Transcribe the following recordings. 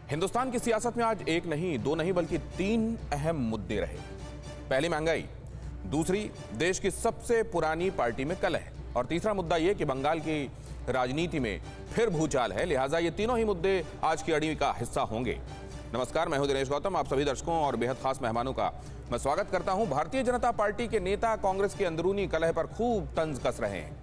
हिंदुस्तान की सियासत में आज एक नहीं, दो नहीं, बल्कि तीन अहम मुद्दे रहे। पहली महंगाई, दूसरी देश की सबसे पुरानी पार्टी में कलह और तीसरा मुद्दा यह कि बंगाल की राजनीति में फिर भूचाल है। लिहाजा ये तीनों ही मुद्दे आज की अड़ी का हिस्सा होंगे। नमस्कार, मैं हूं दिनेश गौतम। आप सभी दर्शकों और बेहद खास मेहमानों का मैं स्वागत करता हूं। भारतीय जनता पार्टी के नेता कांग्रेस की अंदरूनी कलह पर खूब तंज कस रहे हैं,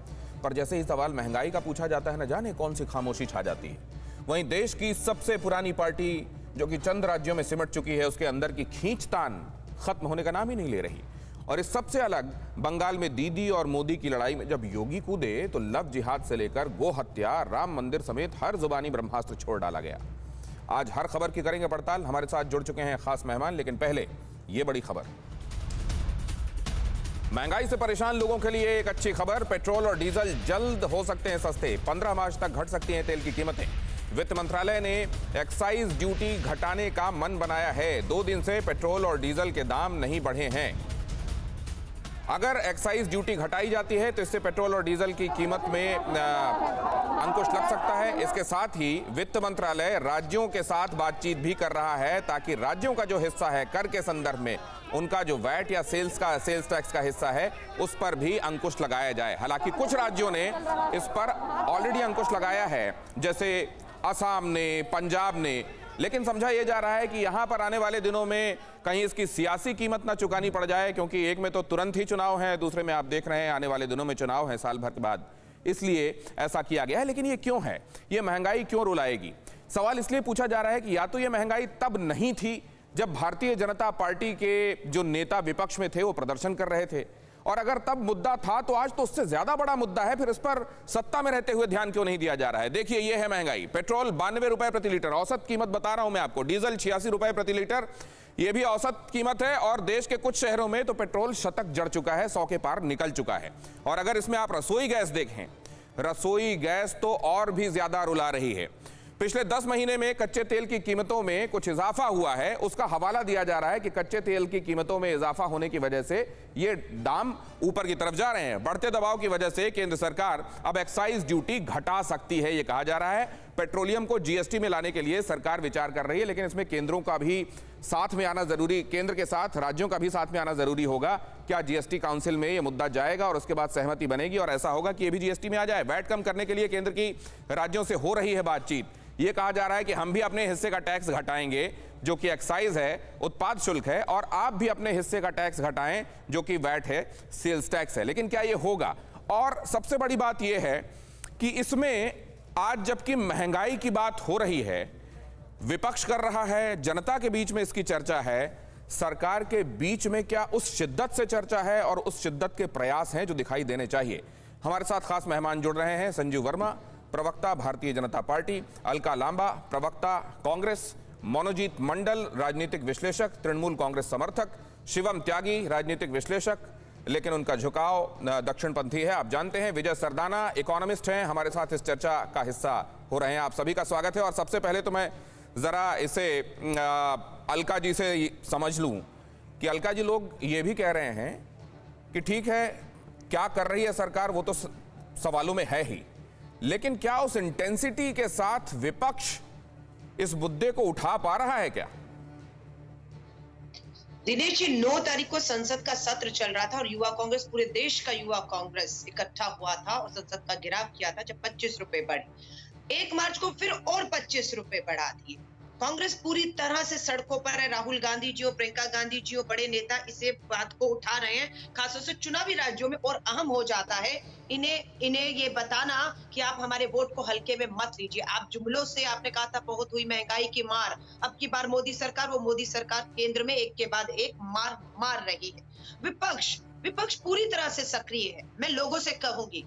पर जैसे ही सवाल महंगाई का पूछा जाता है, न जाने कौन सी खामोशी छा जाती है। वहीं देश की सबसे पुरानी पार्टी जो कि चंद राज्यों में सिमट चुकी है, उसके अंदर की खींचतान खत्म होने का नाम ही नहीं ले रही। और इस सबसे अलग बंगाल में दीदी और मोदी की लड़ाई में जब योगी कूदे तो लव जिहाद से लेकर गो हत्या, राम मंदिर समेत हर जुबानी ब्रह्मास्त्र छोड़ डाला गया। आज हर खबर की करेंगे पड़ताल। हमारे साथ जुड़ चुके हैं खास मेहमान, लेकिन पहले ये बड़ी खबर। महंगाई से परेशान लोगों के लिए एक अच्छी खबर। पेट्रोल और डीजल जल्द हो सकते हैं सस्ते। 15 मार्च तक घट सकती हैं तेल की कीमतें। वित्त मंत्रालय ने एक्साइज ड्यूटी घटाने का मन बनाया है। 2 दिन से पेट्रोल और डीजल के दाम नहीं बढ़े हैं। अगर एक्साइज ड्यूटी घटाई जाती है तो इससे पेट्रोल और डीजल की कीमत में अंकुश लग सकता है। इसके साथ ही वित्त मंत्रालय राज्यों के साथ बातचीत भी कर रहा है ताकि राज्यों का जो हिस्सा है कर के संदर्भ में, उनका जो वैट या सेल्स टैक्स का हिस्सा है, उस पर भी अंकुश लगाया जाए। हालांकि कुछ राज्यों ने इस पर ऑलरेडी अंकुश लगाया है, जैसे असम ने, पंजाब ने, लेकिन समझा यह जा रहा है कि यहां पर आने वाले दिनों में कहीं इसकी सियासी कीमत ना चुकानी पड़ जाए, क्योंकि एक में तो तुरंत ही चुनाव है, दूसरे में आप देख रहे हैं आने वाले दिनों में चुनाव है साल भर के बाद। इसलिए ऐसा किया गया है। लेकिन ये क्यों है? ये महंगाई क्यों रुलाएगी? सवाल इसलिए पूछा जा रहा है कि या तो ये महंगाई तब नहीं थी जब भारतीय जनता पार्टी के जो नेता विपक्ष में थे वो प्रदर्शन कर रहे थे, और अगर तब मुद्दा था तो आज तो उससे ज्यादा बड़ा मुद्दा है, फिर इस पर सत्ता में रहते हुए ध्यान क्यों नहीं दिया जा रहा है? देखिए, ये है महंगाई। पेट्रोल 92 रुपए प्रति लीटर औसत कीमत बता रहा हूं मैं आपको। डीजल 86 रुपए प्रति लीटर, यह भी औसत कीमत है। और देश के कुछ शहरों में तो पेट्रोल शतक जड़ चुका है, 100 के पार निकल चुका है। और अगर इसमें आप रसोई गैस देखें, रसोई गैस तो और भी ज्यादा रुला रही है। पिछले 10 महीने में कच्चे तेल की कीमतों में कुछ इजाफा हुआ है। उसका हवाला दिया जा रहा है कि कच्चे तेल की कीमतों में इजाफा होने की वजह से ये दाम ऊपर की तरफ जा रहे हैं। बढ़ते दबाव की वजह से केंद्र सरकार अब एक्साइज ड्यूटी घटा सकती है, ये कहा जा रहा है। पेट्रोलियम को जीएसटी में लाने के लिए सरकार विचार कर रही है, लेकिन इसमें केंद्रों का भी साथ में आना जरूरी, केंद्र के साथ राज्यों का भी साथ में आना जरूरी होगा। क्या जीएसटी काउंसिल में यह मुद्दा जाएगा और उसके बाद सहमति बनेगी और ऐसा होगा कि यह भी जीएसटी में आ जाए? वैट कम करने के लिए केंद्र की राज्यों से हो रही है बातचीत। यह कहा जा रहा है कि हम भी अपने हिस्से का टैक्स घटाएंगे, जो कि एक्साइज है, उत्पाद शुल्क है, और आप भी अपने हिस्से का टैक्स घटाएं, जो कि वैट है, सेल्स टैक्स है। लेकिन क्या यह होगा? और सबसे बड़ी बात यह है कि इसमें आज जबकि महंगाई की बात हो रही है, विपक्ष कर रहा है, जनता के बीच में इसकी चर्चा है, सरकार के बीच में क्या उस शिद्दत से चर्चा है और उस शिद्दत के प्रयास हैं जो दिखाई देने चाहिए? हमारे साथ खास मेहमान जुड़ रहे हैं। संजीव वर्मा, प्रवक्ता भारतीय जनता पार्टी, अलका लांबा, प्रवक्ता कांग्रेस, मनोजीत मंडल, राजनीतिक विश्लेषक, तृणमूल कांग्रेस समर्थक, शिवम त्यागी, राजनीतिक विश्लेषक, लेकिन उनका झुकाव दक्षिणपंथी है, आप जानते हैं। विजय सरदाना, इकोनॉमिस्ट हैं, हमारे साथ इस चर्चा का हिस्सा हो रहे हैं। आप सभी का स्वागत है। और सबसे पहले तो मैं जरा इसे अलका जी से समझ लूं कि अलका जी, लोग ये भी कह रहे हैं कि ठीक है, क्या कर रही है सरकार वो तो सवालों में है ही, लेकिन क्या उस इंटेंसिटी के साथ विपक्ष इस मुद्दे को उठा पा रहा है क्या? दिनेश जी, 9 तारीख को संसद का सत्र चल रहा था और युवा कांग्रेस, पूरे देश का युवा कांग्रेस इकट्ठा हुआ था और संसद का घेराव किया था जब 25 रुपए बढ़े। 1 मार्च को फिर और 25 रुपए बढ़ा दिए। कांग्रेस पूरी तरह से सड़कों पर है। राहुल गांधी जी और प्रियंका गांधी जी और बड़े नेता इसे बात को उठा रहे हैं, खासतौर से चुनावी राज्यों में। और अहम हो जाता है इन्हें ये बताना कि आप हमारे वोट को हल्के में मत लीजिए। आप जुमलों से, आपने कहा था बहुत हुई महंगाई की मार, अब की बार मोदी सरकार, वो मोदी सरकार केंद्र में एक के बाद एक मार रही है। विपक्ष पूरी तरह से सक्रिय है। मैं लोगों से कहूंगी,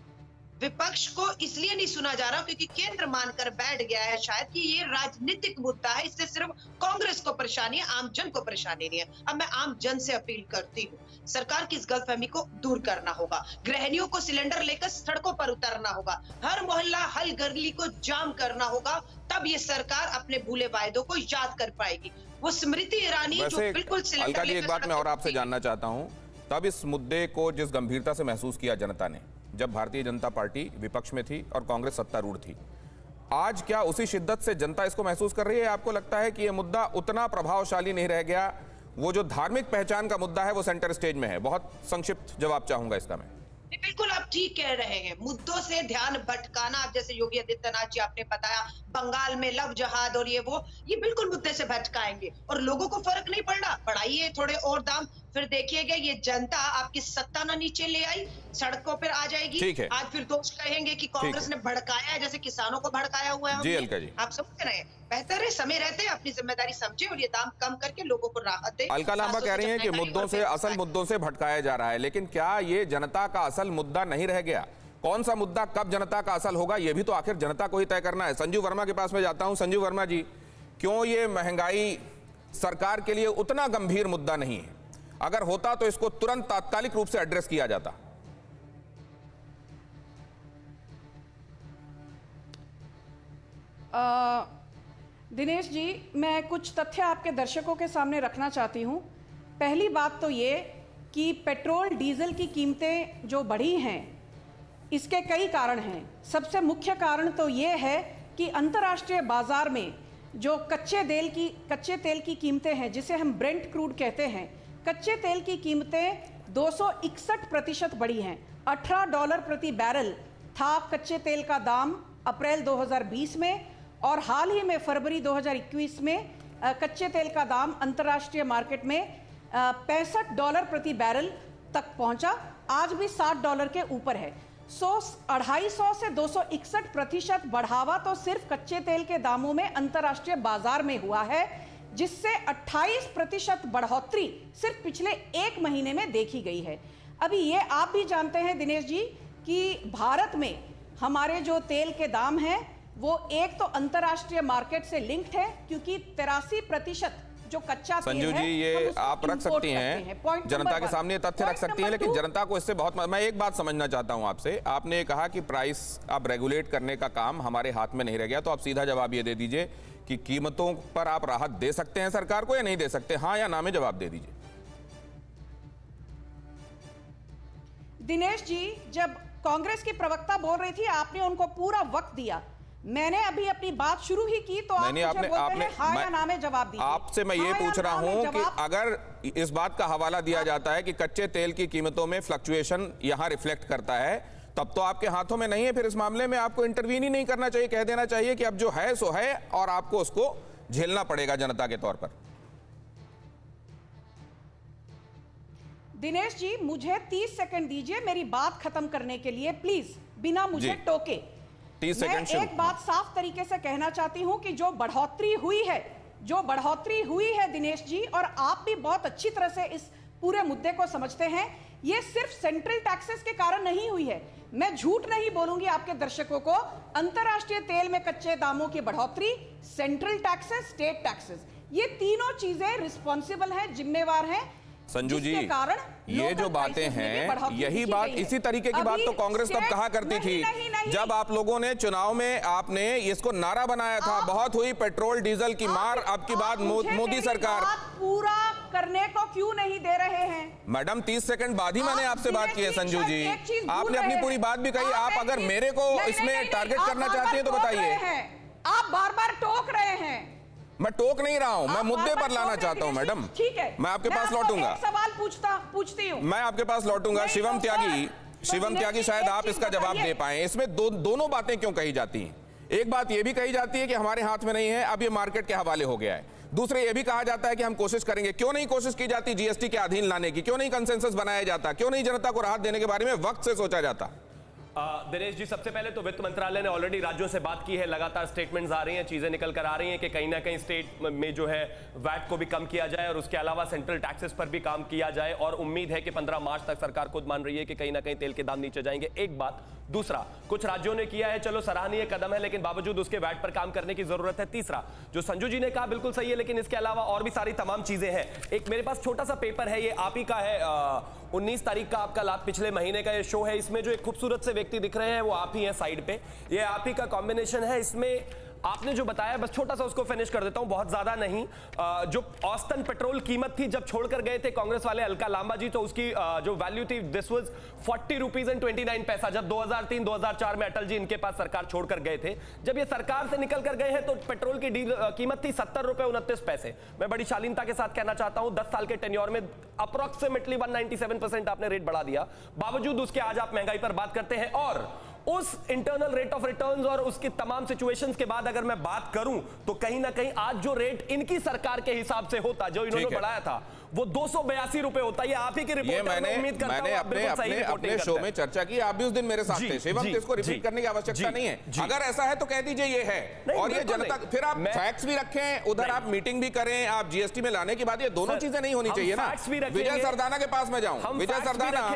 विपक्ष को इसलिए नहीं सुना जा रहा क्योंकि केंद्र मानकर बैठ गया है शायद कि ये राजनीतिक मुद्दा है, इससे सिर्फ कांग्रेस को परेशानी है, आम जन को परेशानी नहीं है। अब मैं आम जन से अपील करती हूँ, सरकार की इस गलतफहमी को दूर करना होगा। गृहिणियों को सिलेंडर लेकर सड़कों पर उतरना होगा, हर मोहल्ला हर गली को जाम करना होगा, तब ये सरकार अपने भूले वायदों को याद कर पाएगी। वो स्मृति ईरानी जो बिल्कुल अलका जी, एक बात मैं और आपसे जानना चाहता हूँ, तब इस मुद्दे को जिस गंभीरता से महसूस किया जनता ने, जब भारतीय जनता पार्टी विपक्ष में थी और कांग्रेस सत्तारूढ़ थी, आज क्या उसी शिद्दत से जनता इसको महसूस कर रही है? आपको लगता है कि यह मुद्दा उतना प्रभावशाली नहीं रह गया? वो जो धार्मिक पहचान का मुद्दा है वो सेंटर स्टेज में है। बहुत संक्षिप्त जवाब चाहूंगा इसका मैं। बिल्कुल आप ठीक कह रहे हैं, मुद्दों से ध्यान भटकाना। आप जैसे योगी आदित्यनाथ जी आपने बताया बंगाल में लव जहाद और ये बिल्कुल मुद्दे से भटकाएंगे और लोगों को फर्क नहीं पड़ रहा। बढ़ाइए थोड़े और दाम, फिर देखिएगा ये जनता आपकी सत्ता ना नीचे ले आई, सड़कों पर आ जाएगी। ठीक है। आज फिर दोष कहेंगे कि कांग्रेस ने भड़काया है, जैसे किसानों को भड़काया हुआ है। जी अलका जी, आप समझ रहे हैं, बेहतर है समय रहते हैं अपनी जिम्मेदारी समझे और ये दाम कम करके लोगों को राहत दे। अलका लांबा कह रही हैं कि मुद्दों से, असल मुद्दों से भटकाया जा रहा है, लेकिन क्या ये जनता का असल मुद्दा नहीं रह गया? कौन सा मुद्दा कब जनता का असल होगा ये भी तो आखिर जनता को ही तय करना है। संजीव वर्मा के पास मैं जाता हूं। संजीव वर्मा जी, क्यों ये महंगाई सरकार के लिए उतना गंभीर मुद्दा नहीं है? अगर होता तो इसको तुरंत तात्कालिक रूप से एड्रेस किया जाता। दिनेश जी, मैं कुछ तथ्य आपके दर्शकों के सामने रखना चाहती हूं। पहली बात तो ये कि पेट्रोल डीजल की कीमतें जो बढ़ी हैं इसके कई कारण हैं। सबसे मुख्य कारण तो ये है कि अंतर्राष्ट्रीय बाजार में जो कच्चे तेल की कीमतें हैं, जिसे हम ब्रेंट क्रूड कहते हैं, कच्चे तेल की कीमतें 261% बढ़ी हैं। $18 प्रति बैरल था कच्चे तेल का दाम अप्रैल 2020 में, और हाल ही में फरवरी 2021 में कच्चे तेल का दाम अंतर्राष्ट्रीय मार्केट में $65 प्रति बैरल तक पहुंचा। आज भी $60 के ऊपर है। 250 से 261% बढ़ावा तो सिर्फ कच्चे तेल के दामों में अंतर्राष्ट्रीय बाजार में हुआ है, जिससे 28% बढ़ोतरी सिर्फ पिछले एक महीने में देखी गई है। अभी ये आप भी जानते हैं दिनेश जी कि भारत में हमारे जो तेल के दाम हैं वो एक तो अंतर्राष्ट्रीय मार्केट से लिंक्ड है, क्योंकि 83% जो कच्चा तेल है। संजू जी, ये आप रख सकती हैं, जनता के सामने तथ्य रख सकती हैं, लेकिन जनता को इससे बहुत, मैं एक बात समझना चाहता हूं आपसे। आपने कहा कि प्राइस आप रेगुलेट करने का काम हमारे हाथ में नहीं रह गया, तो आप सीधा जवाब ये दे दीजिए कि कीमतों पर आप राहत दे सकते हैं सरकार को या नहीं दे सकते? हाँ या ना में जवाब दे दीजिए। दिनेश जी, जब कांग्रेस की प्रवक्ता बोल रही थी आपने उनको पूरा वक्त दिया। मैंने अभी अपनी बात शुरू ही की तो आपने हाँ या ना में जवाब दिया। आपसे मैं ये पूछ रहा हूं कि अगर इस बात का हवाला दिया जाता है कि कच्चे तेल की कीमतों में फ्लक्चुएशन यहां रिफ्लेक्ट करता है, तब तो आपके हाथों में नहीं है। फिर इस मामले में आपको इंटरवीन ही नहीं करना चाहिए, कह देना चाहिए कि अब जो है सो है और आपको उसको झेलना पड़ेगा जनता के तौर पर। दिनेश जी, मुझे 30 सेकंड दीजिए मेरी बात खत्म करने के लिए, प्लीज, बिना मुझे टोके। 30 मैं एक बात साफ तरीके से कहना चाहती हूं कि जो बढ़ोतरी हुई है दिनेश जी, और आप भी बहुत अच्छी तरह से इस पूरे मुद्दे को समझते हैं, ये सिर्फ सेंट्रल टैक्सेस के कारण नहीं हुई है। मैं झूठ नहीं बोलूंगी आपके दर्शकों को। अंतर्राष्ट्रीय तेल में कच्चे दामों की बढ़ोतरी, सेंट्रल टैक्सेस, स्टेट टैक्सेस, ये तीनों चीजें रिस्पॉन्सिबल हैं, जिम्मेवार हैं। संजू जी, ये जो बातें हैं, यही बात, इसी तरीके की बात तो कांग्रेस तब कहा करती थी जब आप लोगों ने चुनाव में आपने इसको नारा बनाया था, बहुत हुई पेट्रोल डीजल की मार, अब की बात मोदी सरकार। पूरा करने को क्यों नहीं दे रहे हैं? मैडम, 30 सेकंड बाद ही मैंने आपसे बात की है। संजू जी, आपने अपनी पूरी बात भी कही। आप अगर मेरे को इसमें टारगेट करना चाहती हैं तो बताइए। आप बार बार टोक रहे हैं। मैं टोक नहीं रहा हूं, मैं मुद्दे पर लाना चाहता हूं मैडम। ठीक है, मैं आपके पास लौटूंगा। सवाल पूछती हूं, मैं आपके पास लौटूंगा। शिवम त्यागी शायद आप इसका जवाब दे पाए। इसमें दोनों बातें क्यों कही जाती हैं? एक बात यह भी कही जाती है कि हमारे हाथ में नहीं है, अब ये मार्केट के हवाले हो गया है। दूसरे ये भी कहा जाता है कि हम कोशिश करेंगे। क्यों नहीं कोशिश की जाती जीएसटी के अधीन लाने की? क्यों नहीं कंसेंसस बनाया जाता? क्यों नहीं जनता को राहत देने के बारे में वक्त से सोचा जाता? दिनेश जी, सबसे पहले तो वित्त मंत्रालय ने ऑलरेडी राज्यों से बात की है, लगातार स्टेटमेंट्स आ रही हैं, चीजें निकल कर आ रही हैं कि कहीं ना कहीं स्टेट में जो है वैट को भी कम किया जाए और उसके अलावा सेंट्रल टैक्सेस पर भी काम किया जाए, और उम्मीद है कि 15 मार्च तक सरकार खुद मान रही है कि कहीं ना कहीं तेल के दाम नीचे जाएंगे। एक बात। दूसरा, कुछ राज्यों ने किया है, चलो सराहनीय कदम है, लेकिन बावजूद उसके वैट पर काम करने की जरूरत है। तीसरा, जो संजू जी ने कहा बिल्कुल सही है, लेकिन इसके अलावा और भी सारी तमाम चीजें हैं। एक मेरे पास छोटा सा पेपर है, ये आप ही का है, 19 तारीख का आपका लाभ पिछले महीने का ये शो है। इसमें जो एक खूबसूरत से व्यक्ति दिख रहे हैं वो आप ही हैं साइड पे, ये आप ही का कॉम्बिनेशन है। इसमें आपने जो बताया, बस छोटा सा उसको फिनिश कर देता हूं, बहुत ज्यादा नहीं। जो औसतन पेट्रोल कीमत थी जब छोड़कर गए थे कांग्रेस वाले अलका लांबा जी, तो उसकी जो वैल्यू थी दिस वाज 40 रुपीज एंड 29 पैसा, जब 2003-2004 में अटल जी इनके पास सरकार छोड़कर गए थे। जब ये सरकार से निकल कर गए हैं तो पेट्रोल की कीमत थी 70 रुपए 29 पैसे। मैं बड़ी शालीनता के साथ कहना चाहता हूं 10 साल के टेन्योर में अप्रोक्सीमेटली 197% आपने रेट बढ़ा दिया। बावजूद उसके आज आप महंगाई पर बात करते हैं। और उस इंटरनल रेट ऑफ रिटर्न्स और उसकी तमाम सिचुएशंस के बाद अगर मैं बात करूं तो कहीं ना कहीं आज जो रेट इनकी सरकार के हिसाब से होता, जो इन्होंने बढ़ाया था, वो 282 रुपए होता है। ये आप ही की रिपोर्ट है, मैं उम्मीद करता हूं अपने शो में चर्चा की, आप भी उस दिन मेरे साथ थे शिवम, इसको रिपीट करने की आवश्यकता नहीं है। अगर ऐसा है तो कह दीजिए ये है, और ये जनता, फिर आप फैक्ट्स भी रखें, उधर आप मीटिंग भी करें, आप जीएसटी में लाने के बाद ये दोनों चीजें नहीं होनी चाहिए ना। विजय सरदाना के पास में जाऊं, विजय सरदाना,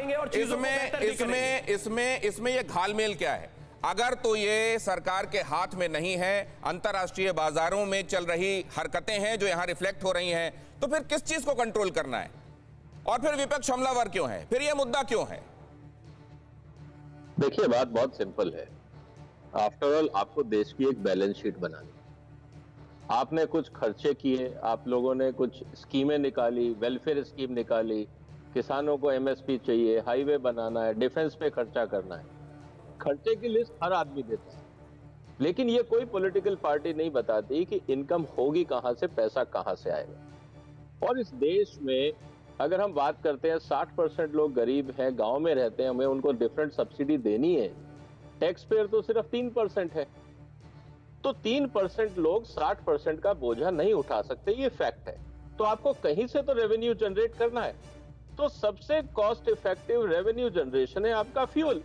इसमें ये घालमेल क्या है? अगर तो ये सरकार के हाथ में नहीं है, अंतर्राष्ट्रीय बाजारों में चल रही हरकतें हैं जो यहां रिफ्लेक्ट हो रही हैं, तो फिर किस चीज को कंट्रोल करना है? और फिर विपक्ष हमलावर क्यों है? फिर ये मुद्दा क्यों है? देखिए, बात बहुत सिंपल है। आफ्टर ऑल आपको देश की एक बैलेंस शीट बनानी, आपने कुछ खर्चे किए, आप लोगों ने कुछ स्कीमें निकाली, वेलफेयर स्कीम निकाली, किसानों को एमएसपी चाहिए, हाईवे बनाना है, डिफेंस पे खर्चा करना है। खर्चे की लिस्ट हर आदमी देता है, लेकिन ये कोई पॉलिटिकल पार्टी नहीं बताती कि इनकम होगी कहां से, पैसा कहां से आएगा। और इस देश में अगर हम बात करते हैं 60% लोग गरीब हैं, गांव में रहते हैं, हमें उनको डिफरेंट सब्सिडी देनी है, टैक्स पेयर तो सिर्फ 3% है, तो 3% लोग 60% का बोझा नहीं उठा सकते, ये फैक्ट है। तो आपको कहीं से तो रेवेन्यू जनरेट करना है, तो सबसे कॉस्ट इफेक्टिव रेवेन्यू जनरेशन है आपका फ्यूल।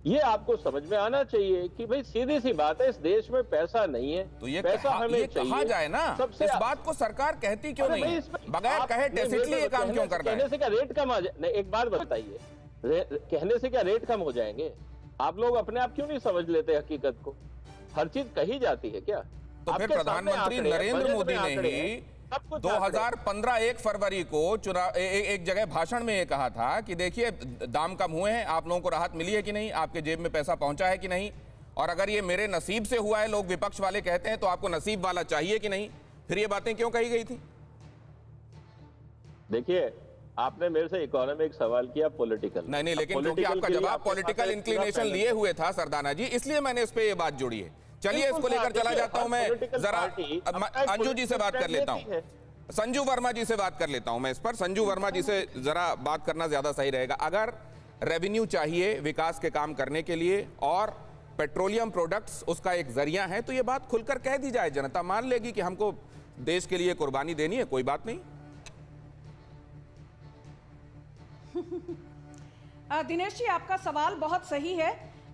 ये आपको समझ में आना चाहिए कि भाई सीधी सी बात है, इस देश में पैसा नहीं है, तो ये पैसा हमें ये चाहिए। कहा जाए ना, सबसे इस बात को सरकार कहती क्यों नहीं? बगैर कहे टेसिटली ये काम क्यों कर रहा है? कहने से क्या रेट कम आ जाए? एक बात बताइए, कहने से क्या रेट कम हो जाएंगे? आप लोग अपने आप क्यों नहीं समझ लेते हकीकत को? हर चीज कही जाती है क्या? तो फिर प्रधानमंत्री नरेंद्र मोदी ने ही 2015 1 फरवरी को एक जगह भाषण में ये कहा था कि देखिए दाम कम हुए हैं, आप लोगों को राहत मिली है कि नहीं, आपके जेब में पैसा पहुंचा है कि नहीं, और अगर ये मेरे नसीब से हुआ है, लोग विपक्ष वाले कहते हैं, तो आपको नसीब वाला चाहिए कि नहीं? फिर ये बातें क्यों कही गई थी? देखिए, आपने मेरे से इकोनॉमिक सवाल किया, पॉलिटिकल नहीं, लेकिन क्योंकि आपका जवाब पॉलिटिकल इंक्लिनेशन लिए हुए था सरदाना जी, इसलिए मैंने इस पे ये बात जोड़ी है। चलिए इसको लेकर चला जाता हूं मैं, जरा अंजू जी से बात कर लेता हूं, संजू वर्मा जी से बात कर लेता हूं मैं इस पर। संजू वर्मा जी से जरा बात करना ज्यादा सही रहेगा। अगर रेवेन्यू चाहिए विकास के काम करने के लिए और पेट्रोलियम प्रोडक्ट्स उसका एक जरिया है, तो ये बात खुलकर कह दी जाए, जनता मान लेगी कि हमको देश के लिए कुर्बानी देनी है, कोई बात नहीं। दिनेश जी, आपका सवाल बहुत सही है।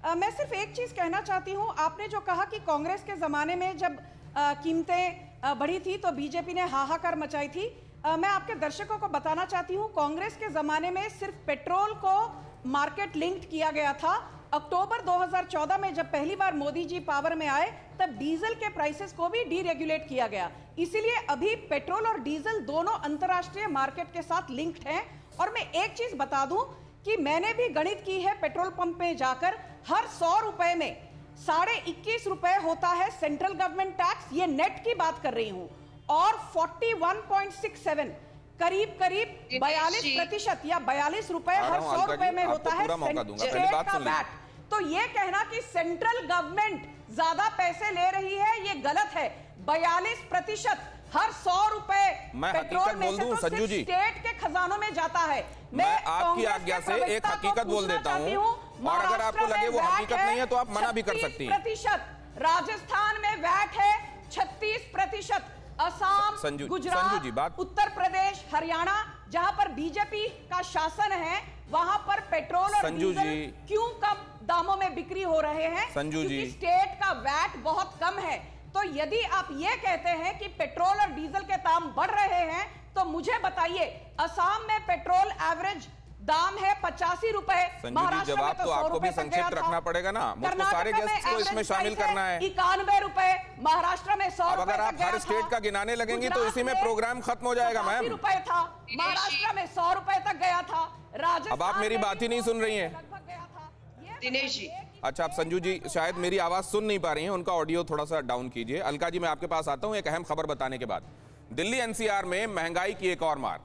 मैं सिर्फ एक चीज कहना चाहती हूं, आपने जो कहा कि कांग्रेस के जमाने में जब कीमतें बढ़ी थी तो बीजेपी ने हाहाकार मचाई थी। मैं आपके दर्शकों को बताना चाहती हूं, कांग्रेस के जमाने में सिर्फ पेट्रोल को मार्केट लिंक्ड किया गया था। अक्टूबर 2014 में जब पहली बार मोदी जी पावर में आए, तब डीजल के प्राइसेस को भी डीरेगुलेट किया गया। इसीलिए अभी पेट्रोल और डीजल दोनों अंतर्राष्ट्रीय मार्केट के साथ लिंक्ड हैं। और मैं एक चीज बता दूं कि मैंने भी गणित की है, पेट्रोल पंप में जाकर हर 100 रुपए में 21.5 रुपए होता है सेंट्रल गवर्नमेंट टैक्स, ये नेट की बात कर रही हूं, और 41.67 करीब 42% या 42 रुपए हर 100 रुपए में होता है स्टेट का वैट। तो ये कहना कि सेंट्रल गवर्नमेंट ज्यादा पैसे ले रही है, ये गलत है। 42% हर 100 रुपए पेट्रोल में से तो संजू जी स्टेट के खजानों में जाता है। मैं आपकी आज्ञा से एक हकीकत बोल देता हूं, और अगर आपको लगे वो हकीकत नहीं है तो आप मना भी कर सकती हैं। 36% राजस्थान में वैट है, 36% असम, गुजरात, उत्तर प्रदेश, हरियाणा, जहां पर बीजेपी का शासन है, वहां पर पेट्रोल और डीजल क्यों कम दामों में बिक्री हो रहे हैं? क्योंकि स्टेट का वैट बहुत कम है। तो यदि आप ये कहते हैं कि पेट्रोल और डीजल के दाम बढ़ रहे हैं, तो मुझे बताइए, असम में पेट्रोल एवरेज दाम है 85 रुपए, महाराष्ट्र में तो 100 रुपए तक गया था। रखना पड़ेगा ना, मुझको सारे गेस्ट को इसमें शामिल करना है। 91 रुपए, महाराष्ट्र में 100 रुपए। अगर आप हर स्टेट का गिनाने लगेंगे तो इसी में प्रोग्राम खत्म हो जाएगा मैम। 80 रुपए था, महाराष्ट्र में 100 रुपए तक गया था, राजस्थान अब आप मेरी बात ही नहीं सुन रही हैं। लगभग गया था। दिनेश जी अच्छा, आप संजू जी शायद मेरी आवाज सुन नहीं पा रही हैं, उनका ऑडियो थोड़ा सा डाउन कीजिए। अलका जी, मैं आपके पास आता हूं एक अहम खबर बताने के बाद। दिल्ली एनसीआर में महंगाई की एक और मार।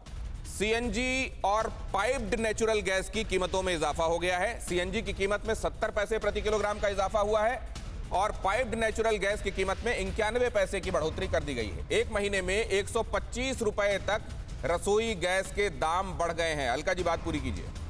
सीएनजी और पाइप्ड नेचुरल गैस की कीमतों में इजाफा हो गया है। सीएनजी की कीमत में 70 पैसे प्रति किलोग्राम का इजाफा हुआ है और पाइप्ड नेचुरल गैस की कीमत में 91 पैसे की बढ़ोतरी कर दी गई है। एक महीने में 125 रुपए तक रसोई गैस के दाम बढ़ गए हैं। अलका जी, बात पूरी कीजिए।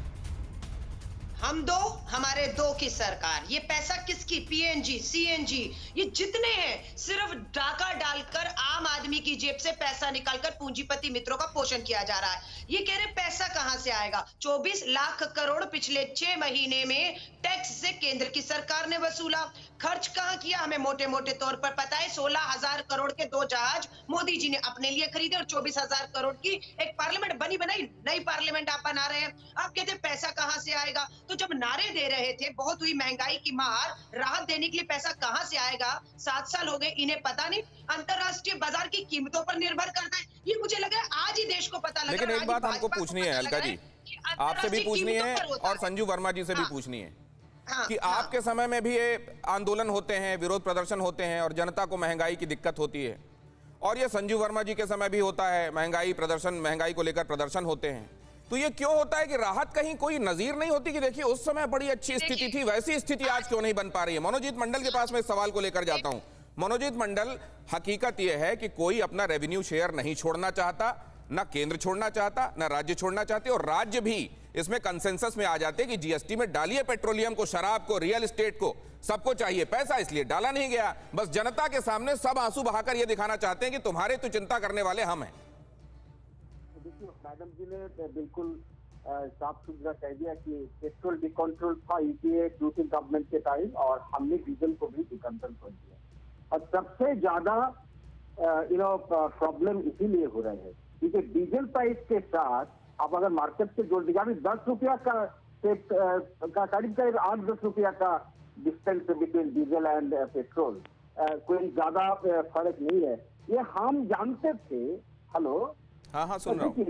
हम दो, हमारे दो की सरकार। ये पैसा किसकी? पीएनजी, सीएनजी, ये जितने हैं सिर्फ डाका डालकर आम आदमी की जेब से पैसा निकालकर पूंजीपति मित्रों का पोषण किया जा रहा है। ये कह रहे पैसा कहां से आएगा? 24 लाख करोड़ पिछले 6 महीने में टैक्स से केंद्र की सरकार ने वसूला। खर्च कहां किया हमें मोटे मोटे तौर पर पता है। 16,000 करोड़ के 2 जहाज मोदी जी ने अपने लिए खरीदे और 24,000 करोड़ की एक पार्लियामेंट बनी बनाई नई पार्लियामेंट आप बना रहे हैं। आप कहते पैसा कहां से आएगा? तो जब नारे दे रहे थे बहुत हुई महंगाई की मार, राहत देने के लिए पैसा कहां से आएगा? 7 साल हो गए, इन्हें पता नहीं। अंतरराष्ट्रीय बाजार की कीमतों पर निर्भर करता है, ये मुझे लगा आज ही देश को पता लगा। लेकिन एक बात हमको पूछनी है अलका जी, आपसे भी पूछनी है और संजू वर्मा जी से भी पूछनी है कि आपके समय में भी ये आंदोलन होते हैं, विरोध प्रदर्शन होते हैं और जनता को महंगाई की दिक्कत होती है, और ये संजू वर्मा जी के समय भी होता है, महंगाई प्रदर्शन, महंगाई को लेकर प्रदर्शन होते हैं। तो ये क्यों होता है कि राहत कहीं कोई नजीर नहीं होती कि देखिए उस समय बड़ी अच्छी स्थिति थी, वैसी स्थिति आज क्यों नहीं बन पा रही है? मनोजीत मंडल के पास मैं इस सवाल को लेकर जाता हूं। मनोजीत मंडल, हकीकत यह है कि कोई अपना रेवेन्यू शेयर नहीं छोड़ना चाहता, ना केंद्र छोड़ना चाहता, ना राज्य छोड़ना चाहते, और राज्य भी इसमें कंसेंसस में आ जाते कि जीएसटी में डालिए पेट्रोलियम को, शराब को, रियल एस्टेट को, सबको चाहिए पैसा, इसलिए डाला नहीं गया। बस जनता के सामने सब आंसू बहाकर यह दिखाना चाहते हैं कि तुम्हारे तो चिंता करने वाले हम हैं। देखिए, मैडम जी ने बिल्कुल साफ सुथरा कह दिया कि पेट्रोल डिकंट्रोल था यूपीए ड्यूटी गवर्नमेंट के टाइम, और हमने डीजल को भी डिकंट्रोल कर दिया। और सबसे ज्यादा प्रॉब्लम इसीलिए हो रहे हैं क्योंकि डीजल प्राइस के साथ आप अगर मार्केट से जोड़ दीजिए, अभी 10 रुपया का करीब 8-10 रुपया का distance between diesel and petrol, कोई ज्यादा फर्क नहीं है। ये हम जानते थे। हेलो, हाँ सुन रहा हूं।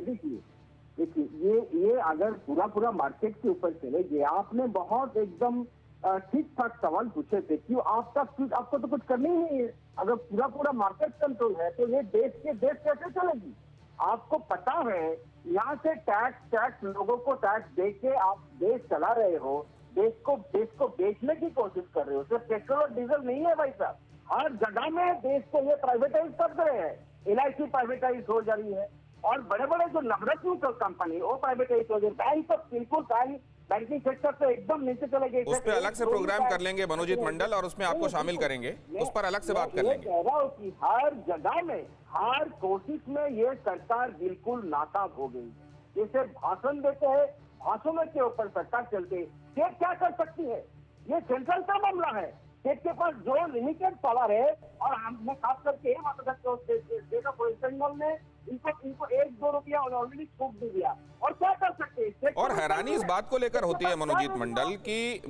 देखिए ये अगर पूरा मार्केट के ऊपर चले गए, आपने बहुत एकदम ठीक ठाक सवाल पूछे थे, क्यों आपको तो कुछ करना ही नहीं है। अगर पूरा मार्केट कंट्रोल है तो ये देश कैसे चलेगी? आपको पता है यहाँ से टैक्स लोगों को टैक्स दे के आप देश चला रहे हो, देश को बेचने की कोशिश कर रहे हो। सिर्फ पेट्रोल और डीजल नहीं है भाई साहब, हर जगह में देश को ये प्राइवेटाइज कर रहे हैं। LIC प्राइवेटाइज हो जा रही है और बड़े बड़े जो नवरत्न कंपनी वो प्राइवेटाइज हो गए। बैंक तो बिल्कुल बैंकिंग सेक्टर से एकदम नीचे चले गए। उस पर अलग से प्रोग्राम कर लेंगे मनोजीत मंडल, और उसमें आपको शामिल करेंगे, उस पर अलग से बात कर लेंगे। कह रहा हूँ कि हर जगह में, हर कोशिश में ये सरकार बिल्कुल नाकाम हो गई। जैसे भाषण देते हैं, भाषणों के ऊपर सरकार चलते है। स्टेट क्या कर सकती है? ये सेंट्रल का मामला है। स्टेट के पास जो लिमिटेड पावर है, और हमने खास करके ये बात में इनको 1-2 रुपया ऑलरेडी छूट दे दिया, और क्या कर सकते हैं? और हैरानी इस बात को लेकर होती है मनोजीत मंडल की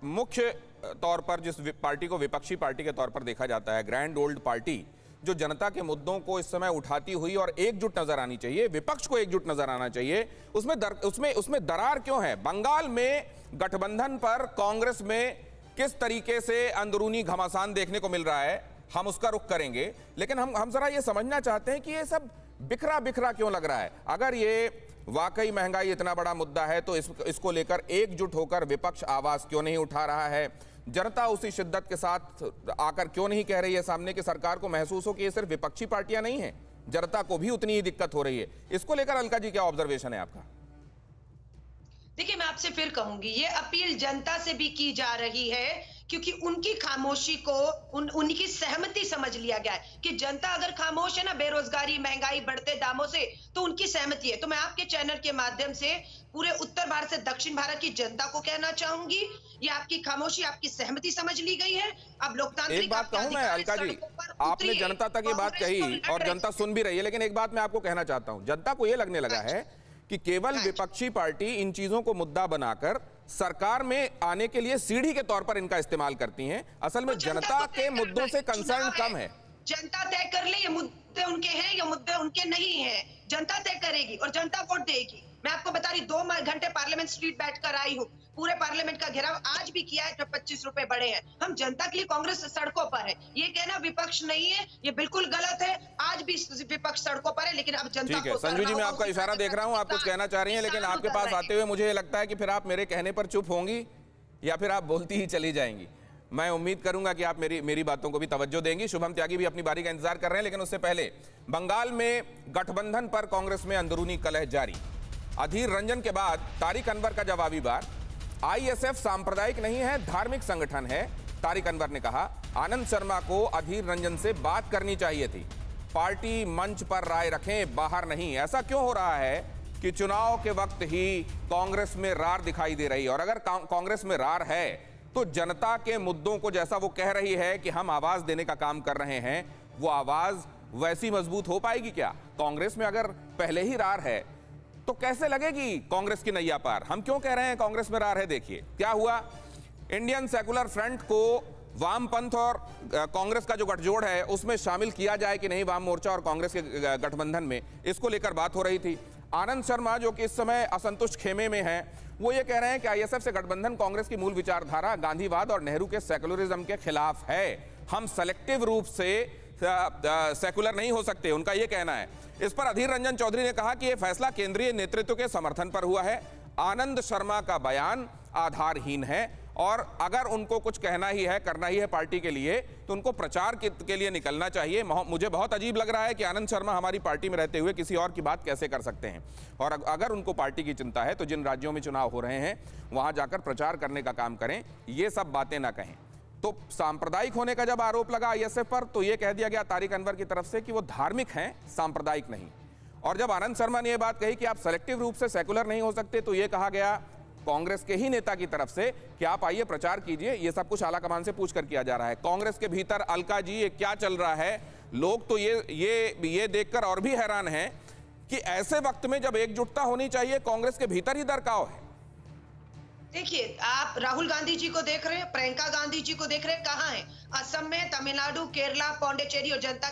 मुख्य तौर पर जिस पार्टी को विपक्षी पार्टी के तौर पर देखा जाता है, ग्रैंड ओल्ड पार्टी, जो जनता के मुद्दों को इस समय उठाती हुई और एकजुट नजर आनी चाहिए, विपक्ष को एकजुट नजर आना चाहिए, उसमें दरार क्यों है? बंगाल में गठबंधन पर कांग्रेस में किस तरीके से अंदरूनी घमासान देखने को मिल रहा है, हम उसका रुख करेंगे। लेकिन हम जरा ये समझना चाहते हैं कि ये सब बिखरा क्यों लग रहा है। अगर ये वाकई महंगाई इतना बड़ा मुद्दा है तो इसको लेकर एकजुट होकर विपक्ष आवाज क्यों नहीं उठा रहा है? जनता उसी शिद्दत के साथ आकर क्यों नहीं कह रही है सामने कि सरकार को महसूस हो कि ये सिर्फ विपक्षी पार्टियां नहीं है, जनता को भी उतनी ही दिक्कत हो रही है? इसको लेकर अलका जी क्या ऑब्जर्वेशन है आपका? देखिए, मैं आपसे फिर कहूंगी, ये अपील जनता से भी की जा रही है क्योंकि उनकी खामोशी को उनकी सहमति समझ लिया गया है कि जनता अगर खामोश है ना बेरोजगारी, महंगाई, बढ़ते दामों से, तो उनकी सहमति है। तो मैं आपके चैनल के माध्यम से पूरे उत्तर भारत से दक्षिण भारत की जनता को कहना चाहूंगी, ये आपकी खामोशी, आपकी सहमति समझ ली गई है। अब लोकतांत्रिक एक बात कहूं मैं अलका जी, आपने जनता तक ये बात कही और जनता सुन भी रही है, लेकिन एक बात मैं आपको कहना चाहता हूं, जनता को यह लगने लगा है कि केवल विपक्षी पार्टी इन चीजों को मुद्दा बनाकर सरकार में आने के लिए सीढ़ी के तौर पर इनका इस्तेमाल करती हैं। असल में जनता के मुद्दों से कंसर्न कम है। जनता तय कर ले ये मुद्दे उनके हैं या मुद्दे उनके नहीं हैं, जनता तय करेगी और जनता वोट देगी। मैं आपको बता रही 2 घंटे पार्लियामेंट स्ट्रीट बैठकर आई हूँ, पूरे पार्लियामेंट का घेराव आज भी किया है जब 25 रुपए बढ़े हैं। हम जनता के लिए कांग्रेस सड़कों पर है, ये कहना विपक्ष नहीं है, ये बिल्कुल गलत है। आज भी विपक्ष सड़कों पर है, लेकिन अब जनता ठीक है संजू जी, मैं आपका इशारा देख रहा हूं, आप कुछ कहना चाह रही हैं, लेकिन आपके पास आते हुए मुझे लगता है कि फिर आप मेरे कहने पर चुप होंगी या फिर आप बोलती ही चली जाएंगी। मैं उम्मीद करूंगा कि आप मेरी बातों को भी तवज्जो देंगी। शुभम त्यागी भी अपनी बारी का इंतजार कर रहे हैं, लेकिन उससे पहले बंगाल में गठबंधन पर कांग्रेस में अंदरूनी कलह जारी। अधीर रंजन के बाद तारिक अनवर का जवाबी बार। आईएसएफ सांप्रदायिक नहीं है, धार्मिक संगठन है, तारिक अनवर ने कहा। आनंद शर्मा को अधीर रंजन से बात करनी चाहिए थी। पार्टी मंच पर राय रखें, बाहर नहीं। ऐसा क्यों हो रहा है कि चुनाव के वक्त ही कांग्रेस में रार दिखाई दे रही है? और अगर कांग्रेस में रार है तो जनता के मुद्दों को, जैसा वो कह रही है कि हम आवाज देने का काम कर रहे हैं, वो आवाज वैसी मजबूत हो पाएगी क्या? कांग्रेस में अगर पहले ही रार है तो कैसे लगेगी कांग्रेस की नैया पार? हम क्यों कह रहे हैं कांग्रेस में रार है? देखिए क्या हुआ। इंडियन सेकुलर फ्रंट को वामपंथ और कांग्रेस का जो गठजोड़ है उसमें शामिल किया जाए कि नहीं, वाम मोर्चा और कांग्रेस के गठबंधन में, इसको लेकर बात हो रही थी। आनंद शर्मा जो कि इस समय असंतुष्ट खेमे में हैं, वो ये कह रहे हैं कि आईएसएफ से गठबंधन कांग्रेस की मूल विचारधारा गांधीवाद और नेहरू के सेकुलरिज्म के खिलाफ है। हम सेलेक्टिव रूप से सेकुलर नहीं हो सकते, उनका यह कहना है। इस पर अधीर रंजन चौधरी ने कहा कि यह फैसला केंद्रीय नेतृत्व के समर्थन पर हुआ है। आनंद शर्मा का बयान आधारहीन है और अगर उनको कुछ कहना ही है, करना ही है पार्टी के लिए, तो उनको प्रचार के लिए निकलना चाहिए। मुझे बहुत अजीब लग रहा है कि आनंद शर्मा हमारी पार्टी में रहते हुए किसी और की बात कैसे कर सकते हैं। और अगर उनको पार्टी की चिंता है तो जिन राज्यों में चुनाव हो रहे हैं वहां जाकर प्रचार करने का काम करें, ये सब बातें ना कहें। तो सांप्रदायिक होने का जब आरोप लगा आईएसएफ पर, तो यह कह दिया गया तारिक अनवर की तरफ से कि वो धार्मिक हैं, सांप्रदायिक नहीं। और जब आनंद शर्मा ने यह बात कही कि आप सेलेक्टिव रूप से सेकुलर नहीं हो सकते, तो यह कहा गया कांग्रेस के ही नेता की तरफ से कि आप आइए प्रचार कीजिए। ये सब कुछ आला कमान से पूछकर किया जा रहा है। कांग्रेस के भीतर अलका जी, ये क्या चल रहा है? लोग तो ये देखकर और भी हैरान हैं कि ऐसे वक्त में जब एकजुटता होनी चाहिए, कांग्रेस के भीतर ही दरकाव है। देखिए, आप राहुल गांधी जी को देख रहे हैं, प्रियंका गांधी जी को देख रहे हैं, कहाँ हैं? असम में, तमिलनाडु, केरला, पौंडीचेरी और जनता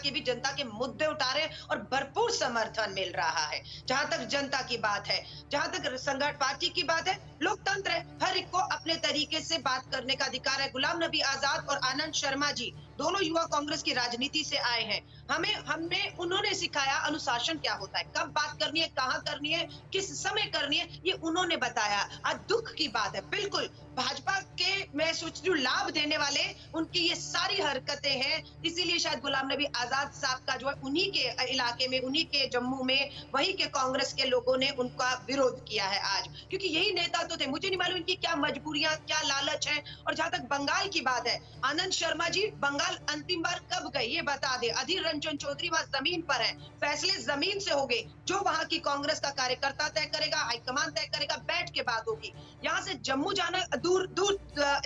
के मुद्दे उठा रहे हैं और भरपूर समर्थन मिल रहा है। जहां तक जनता की बात है, जहां तक संगठन पार्टी की बात है, लोकतंत्र है, हर एक को अपने तरीके से बात करने का अधिकार है। गुलाम नबी आजाद और आनंद शर्मा जी दोनों युवा कांग्रेस की राजनीति से आए हैं। हमें उन्होंने सिखाया अनुशासन क्या होता है, कब बात करनी है, कहाँ करनी है, किस समय करनी है, ये उन्होंने बताया। आज दुख की बात है, बिल्कुल भाजपा के, मैं सोच रही हूँ, लाभ देने वाले उनकी ये सारी हरकतें हैं। इसीलिए शायद गुलाम नबी आजाद साहब का जो है उन्हीं के इलाके में, उन्हीं के जम्मू में, वहीं के कांग्रेस के लोगों ने उनका विरोध किया है आज, क्योंकि यही नेता तो थे। मुझे नहीं मालूम इनकी क्या मजबूरियां, क्या लालच है। और जहां तक बंगाल की बात है, आनंद शर्मा जी बंगाल अंतिम बार कब गए ये बता दे। अधीर रंजन चौधरी वहां जमीन पर है, फैसले जमीन से हो गए। जो वहां की कांग्रेस का कार्यकर्ता तय करेगा, हाईकमान तय करेगा, बैठ के बात होगी। यहाँ से जम्मू जाना दूर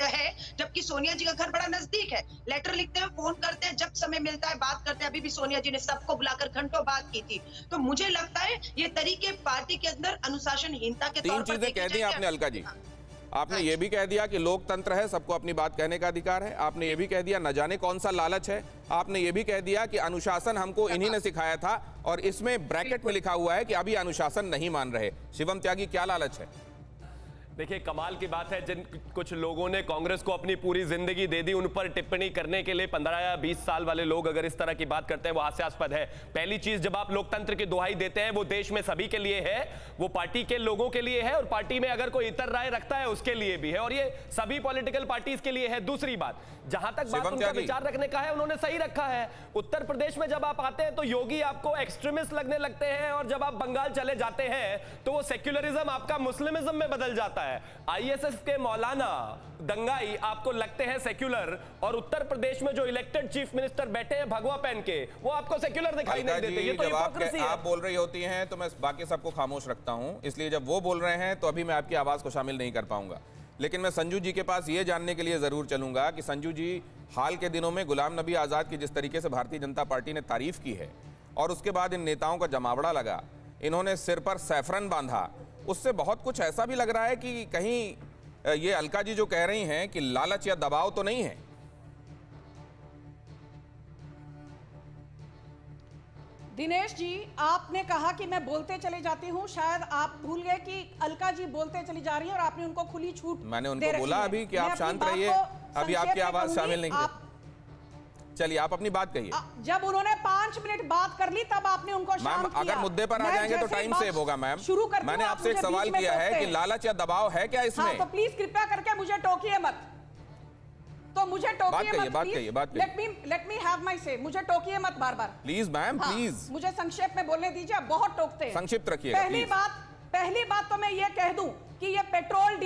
है, जबकि सोनिया जी का घर बड़ा नजदीक है। लेटर लिखते हैं, फोन करते हैं, जब समय मिलता है बात करते हैं। अभी भी सोनिया जी ने सबको बुलाकर घंटों बात की थी। तो मुझे लगता है ये तरीके पार्टी के अंदर अनुशासनहीनता के तौर पर तीन चीजें कह दी आपने अलका जी। आपने ये भी कह दिया कि लोकतंत्र है, सबको अपनी बात कहने का अधिकार है। आपने ये भी कह दिया न जाने कौन सा लालच है। आपने ये भी कह दिया कि अनुशासन हमको इन्हीं ने सिखाया था, और इसमें ब्रैकेट में लिखा हुआ है कि अभी अनुशासन नहीं मान रहे। शिवम त्यागी, क्या लालच है? देखिए, कमाल की बात है, जिन कुछ लोगों ने कांग्रेस को अपनी पूरी जिंदगी दे दी, उन पर टिप्पणी करने के लिए 15 या 20 साल वाले लोग अगर इस तरह की बात करते हैं, वो हास्यास्पद है। पहली चीज, जब आप लोकतंत्र की दुहाई देते हैं, वो देश में सभी के लिए है, वो पार्टी के लोगों के लिए है, और पार्टी में अगर कोई इतर राय रखता है उसके लिए भी है, और ये सभी पॉलिटिकल पार्टीज के लिए है। दूसरी बात, जहां तक बात उनका विचार रखने का है, उन्होंने सही रखा है। उत्तर प्रदेश में जब आप आते हैं तो योगी आपको एक्सट्रीमिस्ट लगने लगते हैं, और जब आप बंगाल चले जाते हैं तो वो सेक्युलरिज्म आपका मुस्लिमिज्म में बदल जाता है। आईएसएफ के मौलाना दंगाई आपको लगते हैं सेक्युलर, और उत्तर प्रदेश में जो इलेक्टेड चीफ मिनिस्टर बैठे हैं भगवा पहन के, वो आपको सेक्युलर दिखाई नहीं देते। ये तो हिपोक्रेसी है। आप बोल रही होती हैं तो मैं बाकी सबको खामोश रखता हूं, इसलिए जब वो बोल रहे हैं तो अभी मैं आपकी आवाज को शामिल नहीं कर पाऊंगा। लेकिन मैं संजू जी के पास ये जानने के लिए जरूर चलूंगा कि संजू जी, हाल के दिनों में गुलाम नबी आजाद की जिस तरीके से भारतीय जनता पार्टी ने तारीफ की है, और उसके बाद इन नेताओं का जमावड़ा लगा, इन्होंने सिर पर सैफरन बांधा, उससे बहुत कुछ ऐसा भी लग रहा है कि कहीं ये अलका जी जो कह रही हैं कि लालच या दबाव तो नहीं है। दिनेश जी, आपने कहा कि मैं बोलते चले जाती हूँ, शायद आप भूल गए कि अलका जी बोलते चली जा रही हैं और आपने उनको खुली छूट मैंने उनको बोला अभी कि आप शांत रहिए, अभी आपकी आवाज शामिल नहीं की। चलिए आप अपनी बात कहिए। जब उन्होंने 5 मिनट बात कर ली तब आपने उनको शांत किया। अगर मुद्दे पर आ जाएंगे तो टाइम सेव होगा मैम। शुरू कर मैंने आपसे एक सवाल किया है कि लालच या दबाव है क्या इसमें? तो प्लीज कृपया करके मुझे टोकिए मत, तो मुझे टोकिए मत। बात कहिए। लेट मी हैव माय से। मुझे टोकिए मत बार बार प्लीज मैम, प्लीज मुझे संक्षेप में बोलने दीजिए, आप बहुत टोकते हैं। संक्षिप्त रखिएगा। पहली बात तो मैं ये कह दूं कि ये पेट्रोल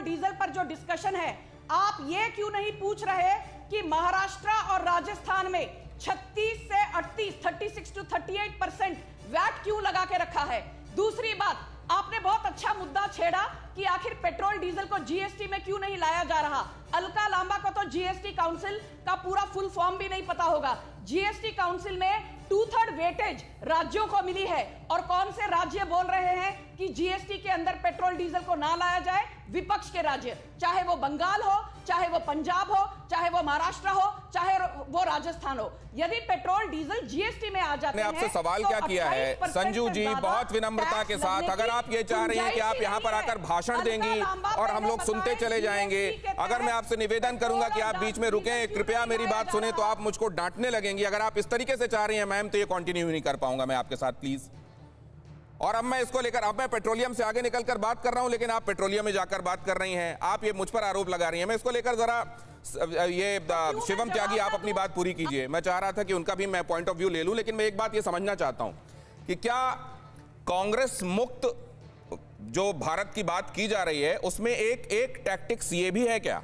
डीजल पर जो डिस्कशन है, आप ये क्यों नहीं पूछ रहे कि महाराष्ट्र और राजस्थान में 36 से 36 to 38% वैट क्यों लगा के रखा है? दूसरी बात, आपने बहुत अच्छा मुद्दा छेड़ा कि आखिर पेट्रोल डीजल को जीएसटी में क्यों नहीं लाया जा रहा। अलका लांबा को तो जीएसटी काउंसिल का पूरा फुल फॉर्म भी नहीं पता होगा। जीएसटी काउंसिल में 2/3 वेटेज राज्यों को मिली है, और कौन से राज्य बोल रहे हैं कि जीएसटी के अंदर पेट्रोल डीजल को ना लाया जाए? विपक्ष के राज्य, चाहे वो बंगाल हो, चाहे वो पंजाब हो, चाहे वो महाराष्ट्र हो, चाहे वो राजस्थान हो। यदि पेट्रोल डीजल जीएसटी में आ जाते हैं, आपसे सवाल क्या किया है संजू जी, बहुत विनम्रता के साथ, अगर आप ये चाह रही हैं कि आप यहाँ पर आकर भाषण देंगी और हम लोग सुनते चले जाएंगे, अगर मैं आपसे निवेदन करूंगा कि आप बीच में रुकें, कृपया मेरी बात सुने, तो आप मुझको डांटने लगेंगी। अगर आप इस तरीके से चाह रही हैं मैम, तो ये कंटिन्यू नहीं कर पाऊंगा मैं आपके साथ, प्लीज। और अब मैं इसको लेकर, अब मैं पेट्रोलियम से आगे निकलकर बात कर रहा हूं, लेकिन आप पेट्रोलियम में जाकर बात कर रही हैं, आप ये मुझ पर आरोप लगा रही हैं। मैं इसको लेकर जरा ये शिवम त्यागी, आप अपनी बात पूरी कीजिए। मैं चाह रहा था कि उनका भी मैं पॉइंट ऑफ व्यू ले लूं, लेकिन मैं एक बात ये समझना चाहता हूं कि क्या कांग्रेस मुक्त जो भारत की बात की जा रही है, उसमें एक टैक्टिक्स ये भी है क्या,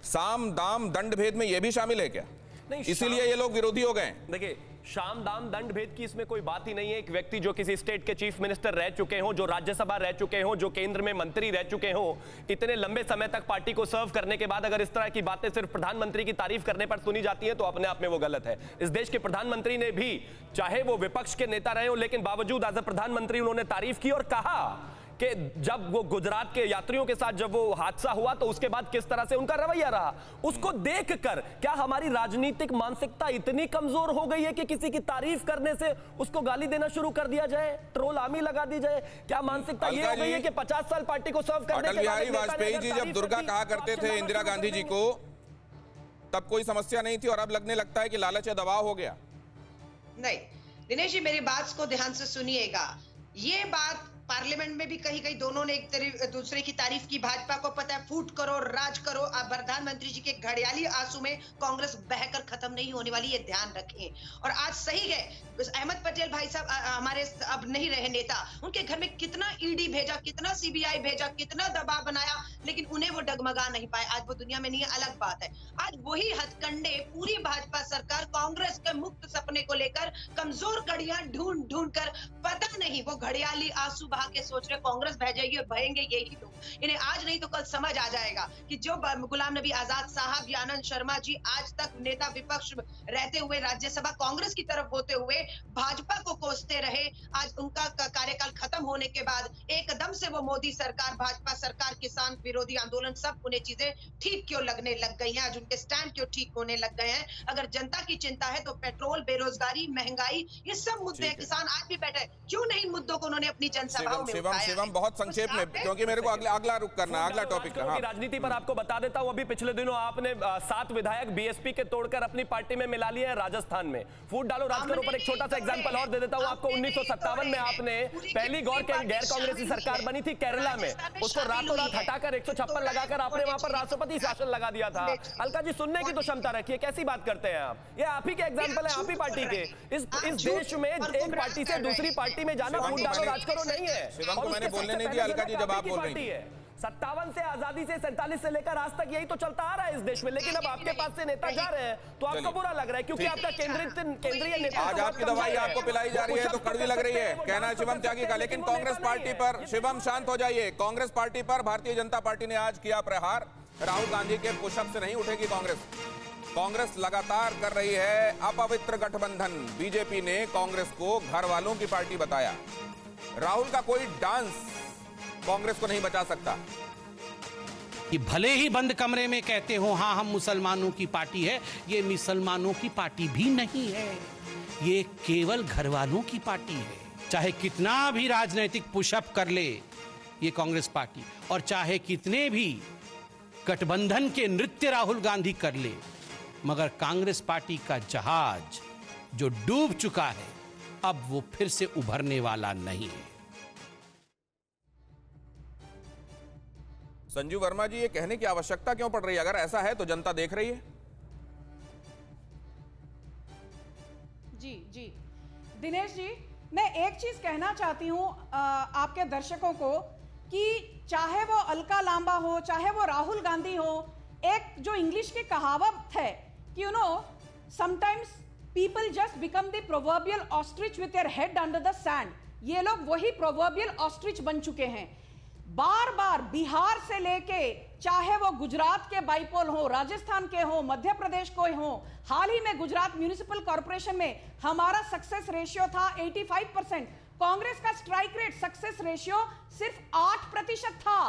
साम दाम दंड भेद में ये भी शामिल है क्या? नहीं, इसीलिए ये लोग विरोधी हो गए। देखिए, शाम दाम दंड भेद की इसमें कोई बात ही नहीं है। एक व्यक्ति जो किसी स्टेट के चीफ मिनिस्टर रह चुके हो, जो राज्यसभा रह चुके हो, जो केंद्र में मंत्री रह चुके हो, इतने लंबे समय तक पार्टी को सर्व करने के बाद अगर इस तरह की बातें सिर्फ प्रधानमंत्री की तारीफ करने पर सुनी जाती है, तो अपने आप में वो गलत है। इस देश के प्रधानमंत्री ने भी, चाहे वो विपक्ष के नेता रहे हो, लेकिन बावजूद एज अ प्रधानमंत्री उन्होंने तारीफ की और कहा कि जब वो गुजरात के यात्रियों के साथ जब वो हादसा हुआ, तो उसके बाद किस तरह से उनका रवैया रहा, उसको देखकर क्या हमारी राजनीतिक मानसिकता इतनी कमजोर हो गई है कि किसी की तारीफ करने से उसको गाली देना शुरू कर दिया जाए, ट्रोल आर्मी लगा दी जाए? क्या मानसिकता ये हो गई है कि 50 साल पार्टी को सर्व करने के बाद? अटल बिहारी वाजपेयी जी जब दुर्गा कहा करते थे इंदिरा गांधी जी को, तब कोई समस्या नहीं थी, और अब लगने लगता है कि लालच या दबाव हो गया। नहीं दिनेश जी, मेरी बात को ध्यान से सुनिएगा। ये बात पार्लियामेंट में भी कहीं कहीं दोनों ने एक दूसरे की तारीफ की। भाजपा को पता है फूट करो राज करो, अब प्रधानमंत्री जी के घड़ियाली आंसू में कांग्रेस बहकर खत्म नहीं होने वाली, ये ध्यान रखें। और आज सही है, अहमद पटेल भाई साहब हमारे अब नहीं रहे नेता, उनके घर में कितना ईडी भेजा, कितना सीबीआई भेजा, कितना दबाव बनाया, लेकिन उन्हें वो डगमगा नहीं पाए। आज वो दुनिया में नहीं है, अलग बात है। आज वही हथकंडे पूरी भाजपा सरकार कांग्रेस के मुक्त सपने को लेकर कमजोर कड़ियां ढूंढ ढूंढ कर, पता नहीं वो घड़ियाली आंसू बहा के सोच रहे कांग्रेस बह जाएगी और बहेंगे यही लोग। इन्हें आज नहीं तो कल समझ आ जाएगा कि जो गुलाम नबी आजाद साहब या आनंद शर्मा जी आज तक नेता विपक्ष रहते हुए राज्यसभा कांग्रेस की तरफ होते हुए भाजपा को कोसते रहे, आज उनका कार्यकाल खत्म होने के बाद एकदम से वो मोदी सरकार, भाजपा सरकार, किसान विरोधी आंदोलन, सब उन्हें चीजें ठीक क्यों लगने लग गई हैं? आज उनके स्टैंड क्यों ठीक होने लग गए हैं? अगर जनता की चिंता है तो पेट्रोल, बेरोजगारी, महंगाई, ये सब मुद्दे हैं। किसान आज भी बैठे, क्यों नहीं इन मुद्दों को उन्होंने अपनी जनसभाओं में उठाया? शिवम बहुत संक्षेप में, क्योंकि मेरे को अगला रुक करना, अगला टॉपिक राजनीति पर आपको बता देता हूं। अभी पिछले दिनों आपने 7 विधायक बीएसपी के तोड़कर अपनी पार्टी में मिला लिए हैं राजस्थान में। फूट डालो राज करो पर एक छोटा सा एग्जांपल और दे देता हूं आपको। 1957 में आपने पहली गैर कांग्रेसी सरकार बनी थी केरला में, उसको रातों रात हटाकर 156 लगाकर आपने वहां पर राष्ट्रपति शासन लगा दिया था। अलका जी, सुनने की तो क्षमता रखिए, कैसी बात करते हैं आप? ये आप ही के एग्जांपल है, आप ही पार्टी के। इस देश में एक पार्टी से दूसरी पार्टी में जाना फूट डालो राज करो नहीं है। शिवम को मैंने बोलने नहीं दिया अलका जी, जब आप बोल रही है। 57 से आजादी से 47 से लेकर आज तक यही तो चलता आ रहा है इस देश में, लेकिन अब आपके पास से नेता जा रहे हैं तो आपको बुरा लग रहा है, क्योंकि आपका केंद्रीय नेता आज आपकी दवाई आपको पिलाई जा रही है तो कड़वी लग रही है, कहना शिवम त्यागी का। लेकिन कांग्रेस पार्टी पर, शिवम शांत हो जाइए, कांग्रेस पार्टी पर भारतीय जनता पार्टी ने आज किया प्रहार। राहुल गांधी के पुशअप से नहीं उठेगी कांग्रेस। कांग्रेस लगातार कर रही है अपवित्र गठबंधन। बीजेपी ने कांग्रेस को घर वालों की पार्टी बताया। राहुल का कोई डांस कांग्रेस को नहीं बचा सकता। कि भले ही बंद कमरे में कहते हो हाँ हम मुसलमानों की पार्टी है, ये मुसलमानों की पार्टी भी नहीं है। ये केवल घर वालों की पार्टी है। चाहे कितना भी राजनीतिक पुशअप कर ले ये कांग्रेस पार्टी, और चाहे कितने भी गठबंधन के नृत्य राहुल गांधी कर ले, मगर कांग्रेस पार्टी का जहाज जो डूब चुका है अब वो फिर से उभरने वाला नहीं है। संजीव वर्मा जी, ये कहने की आवश्यकता क्यों पड़ रही है? अगर ऐसा है तो जनता देख रही है। जी दिनेश जी, मैं एक चीज कहना चाहती हूं आपके दर्शकों को कि चाहे वो अलका लांबा हो, चाहे वो राहुल गांधी हो, एक जो इंग्लिश की कहावत है कि sometimes people just become the proverbial ostrich with their head under the sand. ये लोग वही प्रोवर्बियल ऑस्ट्रिच बन चुके हैं। बार बार बिहार से लेके चाहे वो गुजरात के बाइपोल हो, राजस्थान के हो, मध्य प्रदेश को हो, हाल ही में गुजरात म्युनिसिपल कॉर्पोरेशन में हमारा सक्सेस रेशियो था 85%। कांग्रेस का स्ट्राइक रेट सक्सेस रेशियो सिर्फ 8% था।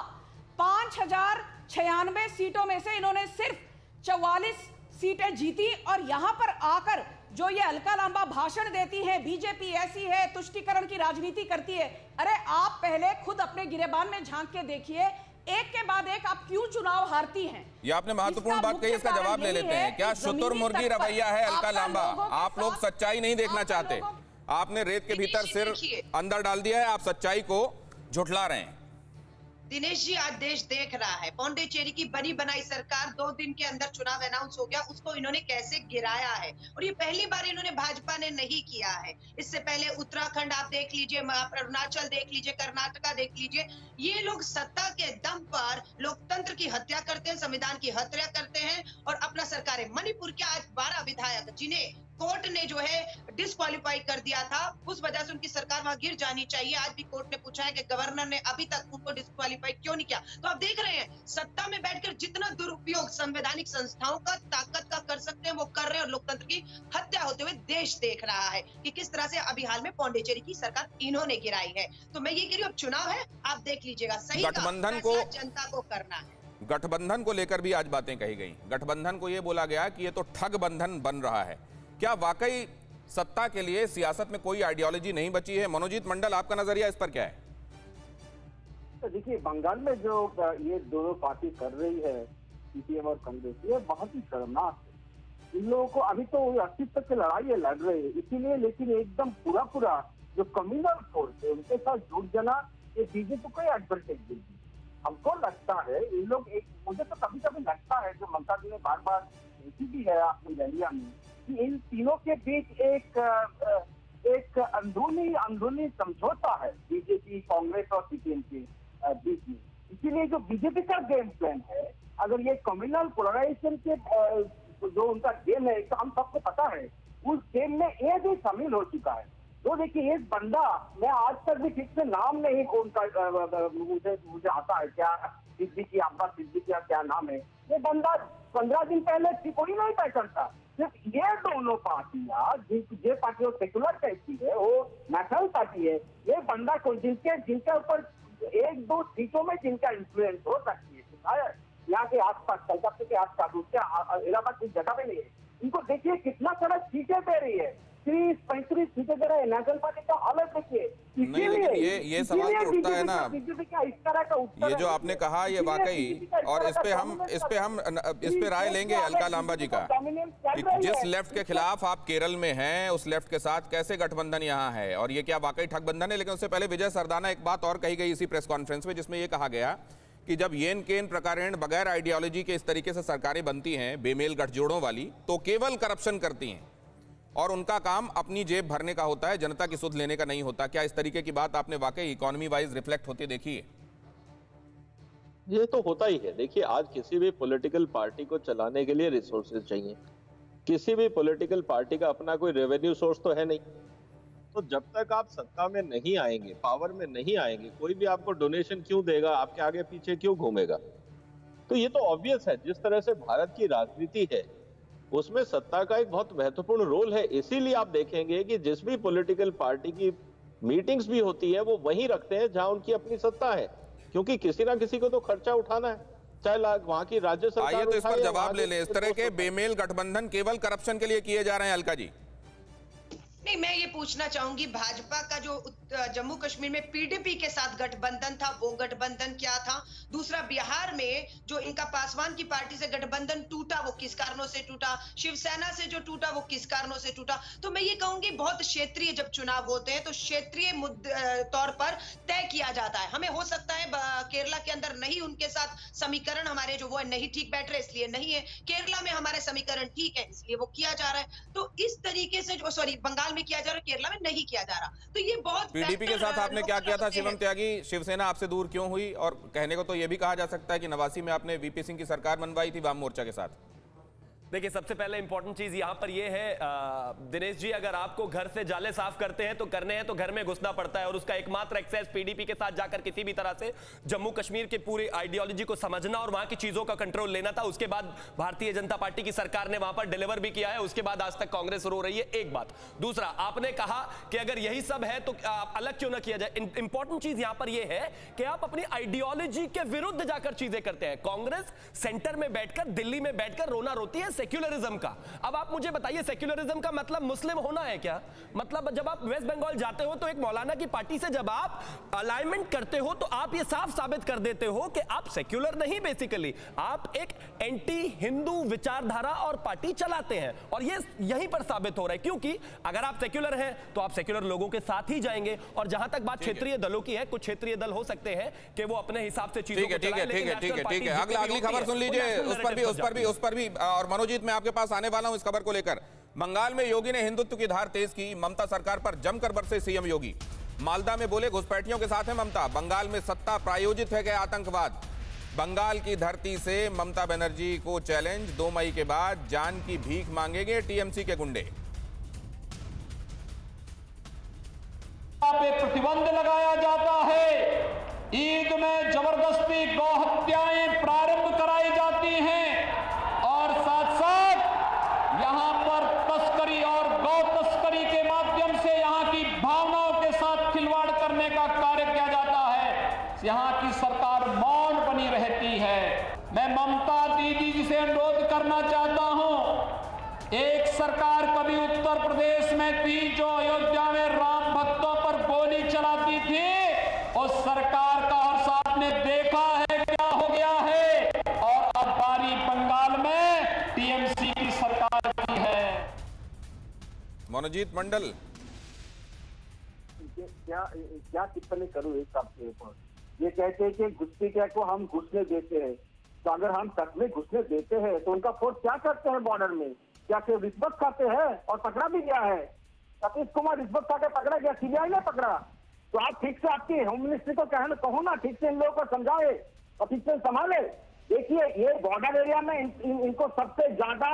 5096 सीटों में से इन्होंने सिर्फ 44 सीटें जीती, और यहां पर आकर जो ये अलका लांबा भाषण देती है, बीजेपी ऐसी है, तुष्टीकरण की राजनीति करती है। अरे आप पहले खुद अपने गिरेबान में झांक के देखिए, एक के बाद एक आप क्यों चुनाव हारती हैं। ये आपने महत्वपूर्ण बात कही, इसका जवाब ले लेते हैं। क्या शुतुरमुर्गी रवैया है अलका लांबा? आप लोग सच्चाई नहीं देखना चाहते, आपने रेत के भीतर सिर अंदर डाल दिया है, आप सच्चाई को झुठला रहे हैं। दिनेश जी, आज देश देख रहा है पौंडीचेरी की बनी बनाई सरकार 2 दिन के अंदर चुनाव अनाउंस हो गया, उसको इन्होंने कैसे गिराया है। और ये पहली बार इन्होंने भाजपा ने नहीं किया है। इससे पहले उत्तराखंड आप देख लीजिए, अरुणाचल देख लीजिए, कर्नाटका देख लीजिए, ये लोग सत्ता के दम पर लोकतंत्र की हत्या करते हैं, संविधान की हत्या करते हैं और अपना सरकार है। मणिपुर के आज 12 विधायक जिन्हें कोर्ट ने जो है डिस्क्वालीफाई कर दिया था, उस वजह से उनकी सरकार वहां गिर जानी चाहिए। आज भी कोर्ट ने पूछा है कि गवर्नर ने अभी तक उनको डिस्क्वालीफाई क्यों नहीं किया। तो आप देख रहे हैं सत्ता में बैठकर जितना दुरुपयोग संवैधानिक संस्थाओं का, ताकत का कर सकते हैं वो कर रहे हैं, और लोकतंत्र की हत्या होते हुए देश देख रहा है कि किस तरह से अभी हाल में पौंडीचेरी की सरकार इन्होंने गिराई है। तो मैं ये कह रही हूँ, अब चुनाव है, आप देख लीजिएगा, सही गठबंधन को जनता को करना है। गठबंधन को लेकर भी आज बातें कही गई। गठबंधन को यह बोला गया कि ये तो ठग बंधन बन रहा है। क्या वाकई सत्ता के लिए सियासत में कोई आइडियोलॉजी नहीं बची है? मनोजीत मंडल, आपका नजरिया इस पर क्या है? तो देखिए, बंगाल में जो ये दोनों पार्टी कर रही है, सीपीएम और कांग्रेस, ये बहुत ही शर्मनाक है। इन लोगों को अभी तो अस्तित्व की लड़ाई है, लड़ रहे हैं इसीलिए, लेकिन एकदम पूरा जो कम्युनल फोर्स है उनके साथ जुट जाना ये बीजेपी को एडवांटेज देगी। हमको लगता है इन लोग मुझे तो कभी कभी लगता है, जो ममता जी ने बार बार देखी भी है अपनी रैलिया में, कि इन तीनों के बीच एक अंदरूनी समझौता है बीजेपी, कांग्रेस और सीपीएम के बीच में। इसीलिए जो बीजेपी का गेम प्लान है, अगर ये कम्युनल पोलराइजेशन के जो उनका गेम है, तो हम सबको पता है, उस गेम में ये भी शामिल हो चुका है। तो देखिए, एक बंदा, मैं आज तक भी ठीक से नाम नहीं उनका मुझे आता है, क्या सिद्दीकी, अब्बास सिद्दीकी क्या नाम है, ये बंदा 15 दिन पहले कोई नहीं पहचानता। सिर्फ ये दोनों पार्टियां, जो पार्टी सेकुलर कहती है वो नेशनल पार्टी है, ये बंदा को जिनके ऊपर 1-2 सीटों में जिनका इन्फ्लुएंस हो सकती है, यहाँ के आसपास, कलकत्ते के आसपास, उसके इलाहाबाद की जगह पे नहीं है। इनको देखिए कितना सारा सीटें दे रही है, 30-35 सीटें दे रहा है नेशनल पार्टी का। अलग देखिए, नहीं, लेकिन ये सवाल तो उठता है ना, इस तरह का उत्तर, ये जो आपने कहा ये वाकई, और इस पे राय लेंगे अलका लांबा जी का। जिस लेफ्ट के खिलाफ आप केरल में हैं, उस लेफ्ट के साथ कैसे गठबंधन यहाँ है, और ये क्या वाकई ठगबंधन है? लेकिन उससे पहले विजय सरदाना, एक बात और कही गई इसी प्रेस कॉन्फ्रेंस में, जिसमें यह कहा गया कि जब येन केन प्रकारेण बगैर आइडियोलॉजी के इस तरीके से सरकारें बनती हैं, बेमेल गठजोड़ों वाली, तो केवल करप्शन करती हैं और उनका काम अपनी जेब भरने का होता है, जनता की सुध लेने का नहीं होता। क्या इस तरीके की बात आपने वाकई इकोनॉमी वाइज रिफ्लेक्ट होती देखी है? ये तो होता ही है। देखिए, आज किसी भी पॉलिटिकल पार्टी को चलाने के लिए रिसोर्सेज चाहिए। किसी भी पॉलिटिकल पार्टी का अपना कोई रेवेन्यू सोर्स तो है नहीं। तो जब तक आप सत्ता में नहीं आएंगे, पावर में नहीं आएंगे, कोई भी आपको डोनेशन क्यों देगा, आपके आगे पीछे क्यों घूमेगा? तो ये तो ऑब्वियस है। जिस तरह से भारत की राजनीति है उसमें सत्ता का एक बहुत महत्वपूर्ण रोल है। इसीलिए आप देखेंगे कि जिस भी पॉलिटिकल पार्टी की मीटिंग्स भी होती है वो वहीं रखते हैं जहां उनकी अपनी सत्ता है, क्योंकि किसी ना किसी को तो खर्चा उठाना है, चाहे वहां की राज्य सरकार। आइए तो इस पर जवाब ले लें। इस तरह के बेमेल गठबंधन केवल करप्शन के लिए किए जा रहे हैं अलका जी? नहीं, मैं ये पूछना चाहूंगी, भाजपा का जो जम्मू कश्मीर में पीडीपी के साथ गठबंधन था, वो गठबंधन क्या था? दूसरा, बिहार में जो इनका पासवान की पार्टी से गठबंधन टूटा, वो किस कारणों से टूटा? शिवसेना से जो टूटा, वो किस कारणों से टूटा? तो मैं ये कहूंगी, बहुत क्षेत्रीय जब चुनाव होते हैं तो क्षेत्रीय तौर पर तय किया जाता है। हमें हो सकता है केरला के अंदर नहीं उनके साथ समीकरण हमारे जो वो है नहीं ठीक बैठ रहे, इसलिए नहीं है। केरला में हमारे समीकरण ठीक है, इसलिए वो किया जा रहा है। तो इस तरीके से जो, सॉरी, बंगाल में किया जा रहा है, केरला में नहीं किया जा रहा। तो ये बहुत पीडीपी के साथ आपने क्या किया था शिवम त्यागी? शिवसेना आपसे दूर क्यों हुई? और कहने को तो यह भी कहा जा सकता है कि 89 में आपने वीपी सिंह की सरकार बनवाई थी वाम मोर्चा के साथ। देखिए, सबसे पहले इंपॉर्टेंट चीज यहां पर यह है दिनेश जी, अगर आपको घर से जाले साफ करते हैं तो करने हैं तो घर में घुसना पड़ता है, और उसका एकमात्र एक्सेस पीडीपी के साथ जाकर किसी भी तरह से जम्मू कश्मीर के पूरी आइडियोलॉजी को समझना और वहां की चीजों का कंट्रोल लेना था। उसके बाद भारतीय जनता पार्टी की सरकार ने वहां पर डिलीवर भी किया है, उसके बाद आज तक कांग्रेस रो रही है। एक बात। दूसरा, आपने कहा कि अगर यही सब है तो अलग क्यों ना किया जाए। इंपॉर्टेंट चीज यहां पर यह है कि आप अपनी आइडियोलॉजी के विरुद्ध जाकर चीजें करते हैं। कांग्रेस सेंटर में बैठकर, दिल्ली में बैठकर रोना रोती है सेक्युलरिज्म का। अब आप मुझे बताइए, सेक्युलरिज्म का मतलब मुस्लिम होना है क्या? मतलब जब आप वेस्ट बंगाल जाते हो तो एक मौलाना की पार्टी से जब आप अलाइनमेंट करते हो तो आप ये साफ साबित कर देते हो कि आप सेक्युलर नहीं, बेसिकली आप एक एंटी हिंदू विचारधारा और पार्टी चलाते हैं, और ये यहीं पर साबित हो रहा है। क्योंकि अगर आप सेक्युलर हैं तो आप सेक्युलर लोगों के साथ ही जाएंगे। और जहां तक बात क्षेत्रीय दलों की है, कुछ क्षेत्रीय दल हो सकते हैं कि वो अपने हिसाब से चीजों को चलाएं, लेकिन ठीक है। अगली खबर सुन लीजिए, उस पर भी। और मनोजीत, मैं आपके पास आने वाला हूं इस खबर को लेकर। बंगाल में योगी ने हिंदुत्व की धार तेज की, ममता सरकार पर जमकर बरसे सीएम योगी। मालदा में बोले घुसपैठियों के साथ है ममता, बंगाल में सत्ता प्रायोजित है क्या आतंकवाद? बंगाल की धरती से ममता बनर्जी को चैलेंज, 2 मई के बाद जान की भीख मांगेंगे टीएमसी के गुंडे। पे प्रतिबंध लगाया जाता है, ईद में जबरदस्ती गौ हत्याएं प्रारंभ कराई जाती हैं, और साथ साथ यहां पर तस्करी और गौ तस्करी के माध्यम से यहां की भावनाओं के साथ खिलवाड़ करने का कार्य किया जाता है। यहां की सरकार मौन बनी रहती है। मैं ममता दीदी जी से अनुरोध करना चाहता हूं, एक सरकार कभी उत्तर प्रदेश में थी जो अयोध्या में राम भक्तों पर गोली चलाती थी, उस सरकार का हर साथ ने देखा है क्या हो गया है, और अब बारी बंगाल में टीएमसी की सरकार की है। मनोजीत मंडल, क्या टिप्पणी करूं इस सबके ऊपर? ये कहते हैं कि घुसपैठियों को हम घुसने देते हैं, तो अगर हम सच में घुसने देते हैं तो उनका फोर्स क्या करते हैं बॉर्डर में? क्या सिर्फ रिश्वत खाते हैं? और पकड़ा भी गया है, सतीश कुमार रिश्वत खा के पकड़ा गया, सीबीआई ने पकड़ा। तो आप ठीक से आपकी होम मिनिस्ट्री को कहो ना, ठीक से इन लोगों को समझाए और ठीक से संभाले। देखिए, ये बॉर्डर एरिया में इनको सबसे ज्यादा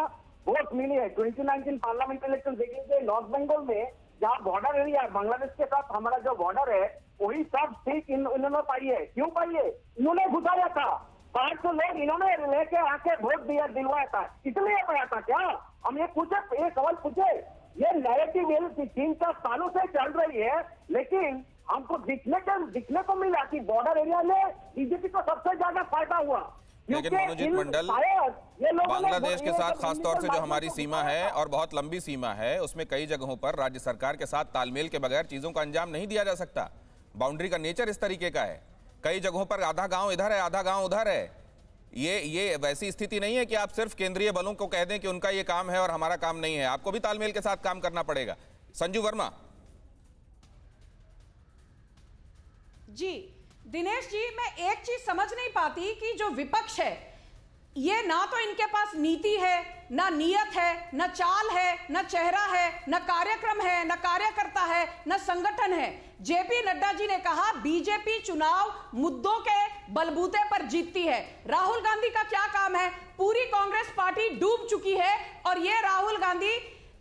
वोट मिली है। 2019 पार्लियामेंट इलेक्शन देखेंगे नॉर्थ बंगाल में, जहाँ बॉर्डर एरिया है बांग्लादेश के साथ हमारा जो बॉर्डर है, वही सब सीट इन्होंने पाई है। क्यों पाई है? इन्होंने घुसाया था, 500 लोग इन्होंने लेके आके वोट दिलवाया था, इसलिए पाया था क्या? हम ये सवाल पूछे। ये नैरेटिव 3-4 सालों से चल रही है, लेकिन हमको दिखने को मिला कि बॉर्डर एरिया में बीजेपी को सबसे ज्यादा फायदा हुआ। लेकिन मनोजीत मंडल, बांग्लादेश के साथ खासतौर से जो हमारी सीमा है और बहुत लंबी सीमा है, उसमें कई जगहों पर राज्य सरकार के साथ तालमेल के बगैर चीजों का अंजाम नहीं दिया जा सकता। बाउंड्री का नेचर इस तरीके का है। कई जगहों पर आधा गांव इधर है, आधा गांव उधर है। ये वैसी स्थिति नहीं है कि आप सिर्फ केंद्रीय बलों को कह दें कि उनका ये काम है और हमारा काम नहीं है। आपको भी तालमेल के साथ काम करना पड़ेगा। संजू वर्मा जी। दिनेश जी, मैं एक चीज समझ नहीं पाती कि जो विपक्ष है, ये ना तो इनके पास नीति है, ना नियत है, न चाल है, न चेहरा है, न कार्यक्रम है, न कार्यकर्ता है, न संगठन है। जेपी नड्डा जी ने कहा बीजेपी चुनाव मुद्दों के बलबूते पर जीतती है। राहुल गांधी का क्या काम है? पूरी कांग्रेस पार्टी डूब चुकी है और ये राहुल गांधी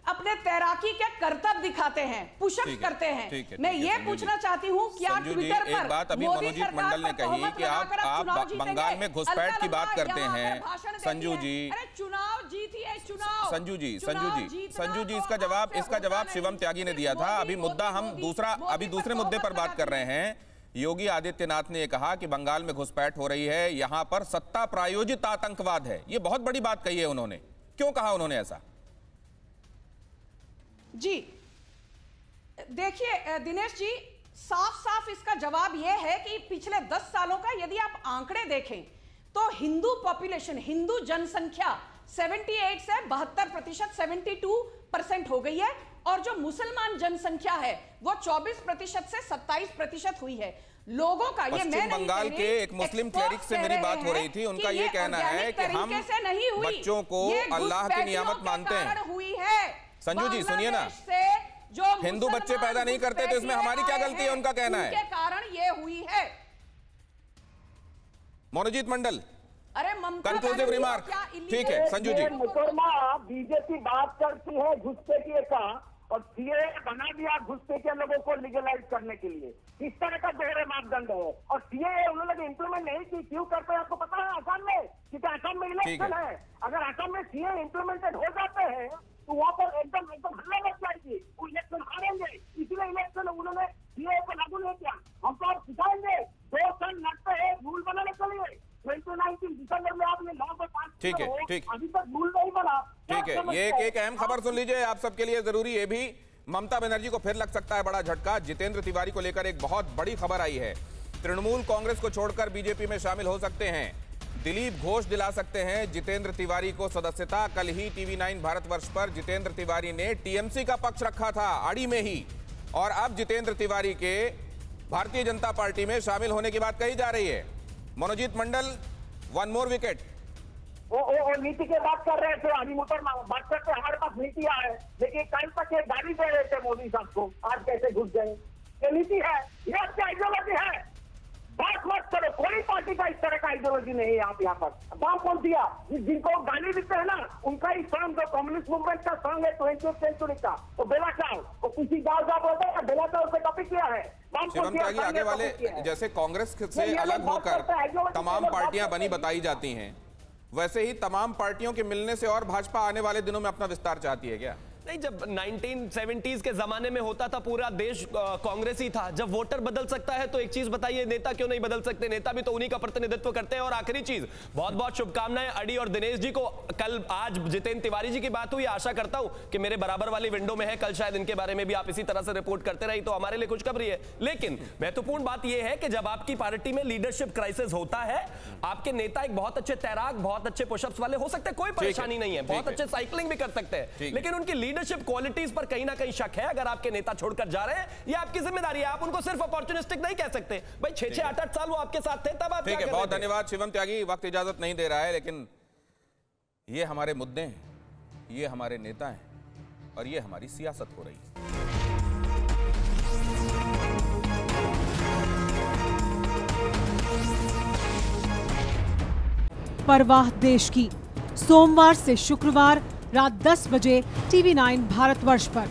अपने तैराकी के करतब दिखाते हैं, पुशअप करते हैं। मैं ये पूछना चाहती हूँ, क्या ट्विटर पर एक बात अभी मनोजीत मंडल ने कही कि आप बंगाल में घुसपैठ की बात करते हैं। संजू जी, चुनाव जीती है, चुनाव। संजू जी, इसका जवाब शिवम त्यागी ने दिया था। अभी मुद्दा हम दूसरे मुद्दे पर बात कर रहे हैं। योगी आदित्यनाथ ने कहा कि बंगाल में घुसपैठ हो रही है, यहां पर सत्ता प्रायोजित आतंकवाद है। ये बहुत बड़ी बात कही है उन्होंने। क्यों कहा उन्होंने ऐसा? जी, देखिए दिनेश जी, साफ साफ इसका जवाब यह है कि पिछले 10 सालों का यदि आप आंकड़े देखें तो हिंदू पॉपुलेशन, हिंदू जनसंख्या 78 से 72%, 72% हो गई है, और जो मुसलमान जनसंख्या है वो 24% से 27% हुई है। लोगों का ये, मैं बंगाल के एक मुस्लिम क्लेरिक से मेरी बात हो रही थी, उनका ये कहना है कि हम बच्चों को अल्लाह की नियामत मानते हैं। हुई है संजू जी सुनिए ना, जो हिंदू बच्चे पैदा नहीं करते तो इसमें हमारी क्या गलती है, उनका कहना है, के कारण ये हुई है। मनोजीत मंडल, अरे कंक्लूसिव रिमार्क, ठीक है संजू जी। मुकरमा बीजेपी बात करती है घुसपैठिए का, और सीए बना दिया घुसपैठिए लोगों को लीगलाइज करने के लिए। किस तरह का दोहरे मापदंड है, और सीए उन्होंने इंप्लीमेंट नहीं की, क्यों करते हैं आपको पता है? आसाम में, क्योंकि आसाम में इलेक्शन है, अगर आसाम में सीए इंप्लीमेंटेड हो जाते हैं तो वहाँ पर एकदम हल्ला लग जाएगी, वो इलेक्शन हारेंगे, इसलिए इलेक्शन उन्होंने सीए को लागू नहीं किया। हम तो आप सिखाएंगे, 2 साल लगते हैं रूल बनाने के लिए, 2019 दिसंबर में आपने 9 से 5, ठीक है, ठीक, अभी तक रूल नहीं बना। ठीक है, ये एक अहम खबर सुन लीजिए, आप सबके लिए जरूरी, ये भी ममता बनर्जी को फिर लग सकता है बड़ा झटका। जितेंद्र तिवारी को लेकर एक बहुत बड़ी खबर आई है, तृणमूल कांग्रेस को छोड़कर बीजेपी में शामिल हो सकते हैं। दिलीप घोष दिला सकते हैं जितेंद्र तिवारी को सदस्यता। कल ही TV9 भारतवर्ष पर जितेंद्र तिवारी ने टीएमसी का पक्ष रखा था अड़ी में ही, और अब जितेंद्र तिवारी के भारतीय जनता पार्टी में शामिल होने की बात कही जा रही है। मनोजीत मंडल, 1 मोर विकेट। वो नीति की बात कर रहे थे, अभी मोटर बात करते हमारे पास नीति है, लेकिन कल तक ये गाड़ी दे रहे थे मोदी साहब को, आज कैसे घुस गए? ये नीति है, ये आपकी आइडियोलॉजी है। बात मत करो, कोई पार्टी का इस तरह का आइडियोलॉजी नहीं है आप यहाँ पर। नाम कौन दिया? जिनको गाली देते हैं ना, उनका ही सॉन्ग, जो कम्युनिस्ट मूवमेंट का सॉन्ग है 20th सेंचुरी का, तो बेला चाव, वो किसी गाँव जा बोलते हैं, बेला चाव से कॉपी किया है। शिवम त्यागी, आगे वाले जैसे कांग्रेस से अलग होकर तमाम पार्टियां बनी बताई जाती हैं, वैसे ही तमाम पार्टियों के मिलने से और भाजपा आने वाले दिनों में अपना विस्तार चाहती है क्या? नहीं, जब 1970s के जमाने में होता था पूरा देश कांग्रेस ही था। जब वोटर बदल सकता है तो एक चीज बताइए, नेता क्यों नहीं बदल सकते? नेता भी तो उन्हीं का प्रतिनिधित्व करते हैं। और आखिरी चीज, बहुत बहुत शुभकामनाएं अड़ी और दिनेश जी को। कल आज जितेंद्र तिवारी जी की बात हुई, आशा करता हूं कि मेरे बराबर वाली विंडो में है, कल शायद इनके बारे में भी आप इसी तरह से रिपोर्ट करते रही तो हमारे लिए खुशखबरी है। लेकिन महत्वपूर्ण बात यह है कि जब आपकी पार्टी में लीडरशिप क्राइसिस होता है, आपके नेता एक बहुत अच्छे तैराक, बहुत अच्छे पुशअप्स वाले हो सकते हैं, कोई परेशानी नहीं है, बहुत अच्छे साइकिलिंग भी कर सकते हैं, लेकिन उनकी लीडरशिप क्वालिटीज पर कहीं ना कहीं शक है। अगर आपके नेता छोड़कर जा रहे हैं, ये आपकी जिम्मेदारी है, आप उनको सिर्फ अपॉर्चुनिस्टिक नहीं कह सकते। भाई 6-6, 8-8 साल वो आपके साथ थे, तब आप ठीक है, बहुत धन्यवाद शिवम त्यागी। वक्त इजाजत नहीं दे रहा है, लेकिन ये हमारे मुद्दे हैं, ये हमारे नेता हैं, और ये हमारी सियासत हो रही है। परवाह देश की, सोमवार से शुक्रवार रात 10 बजे TV9 भारतवर्ष पर।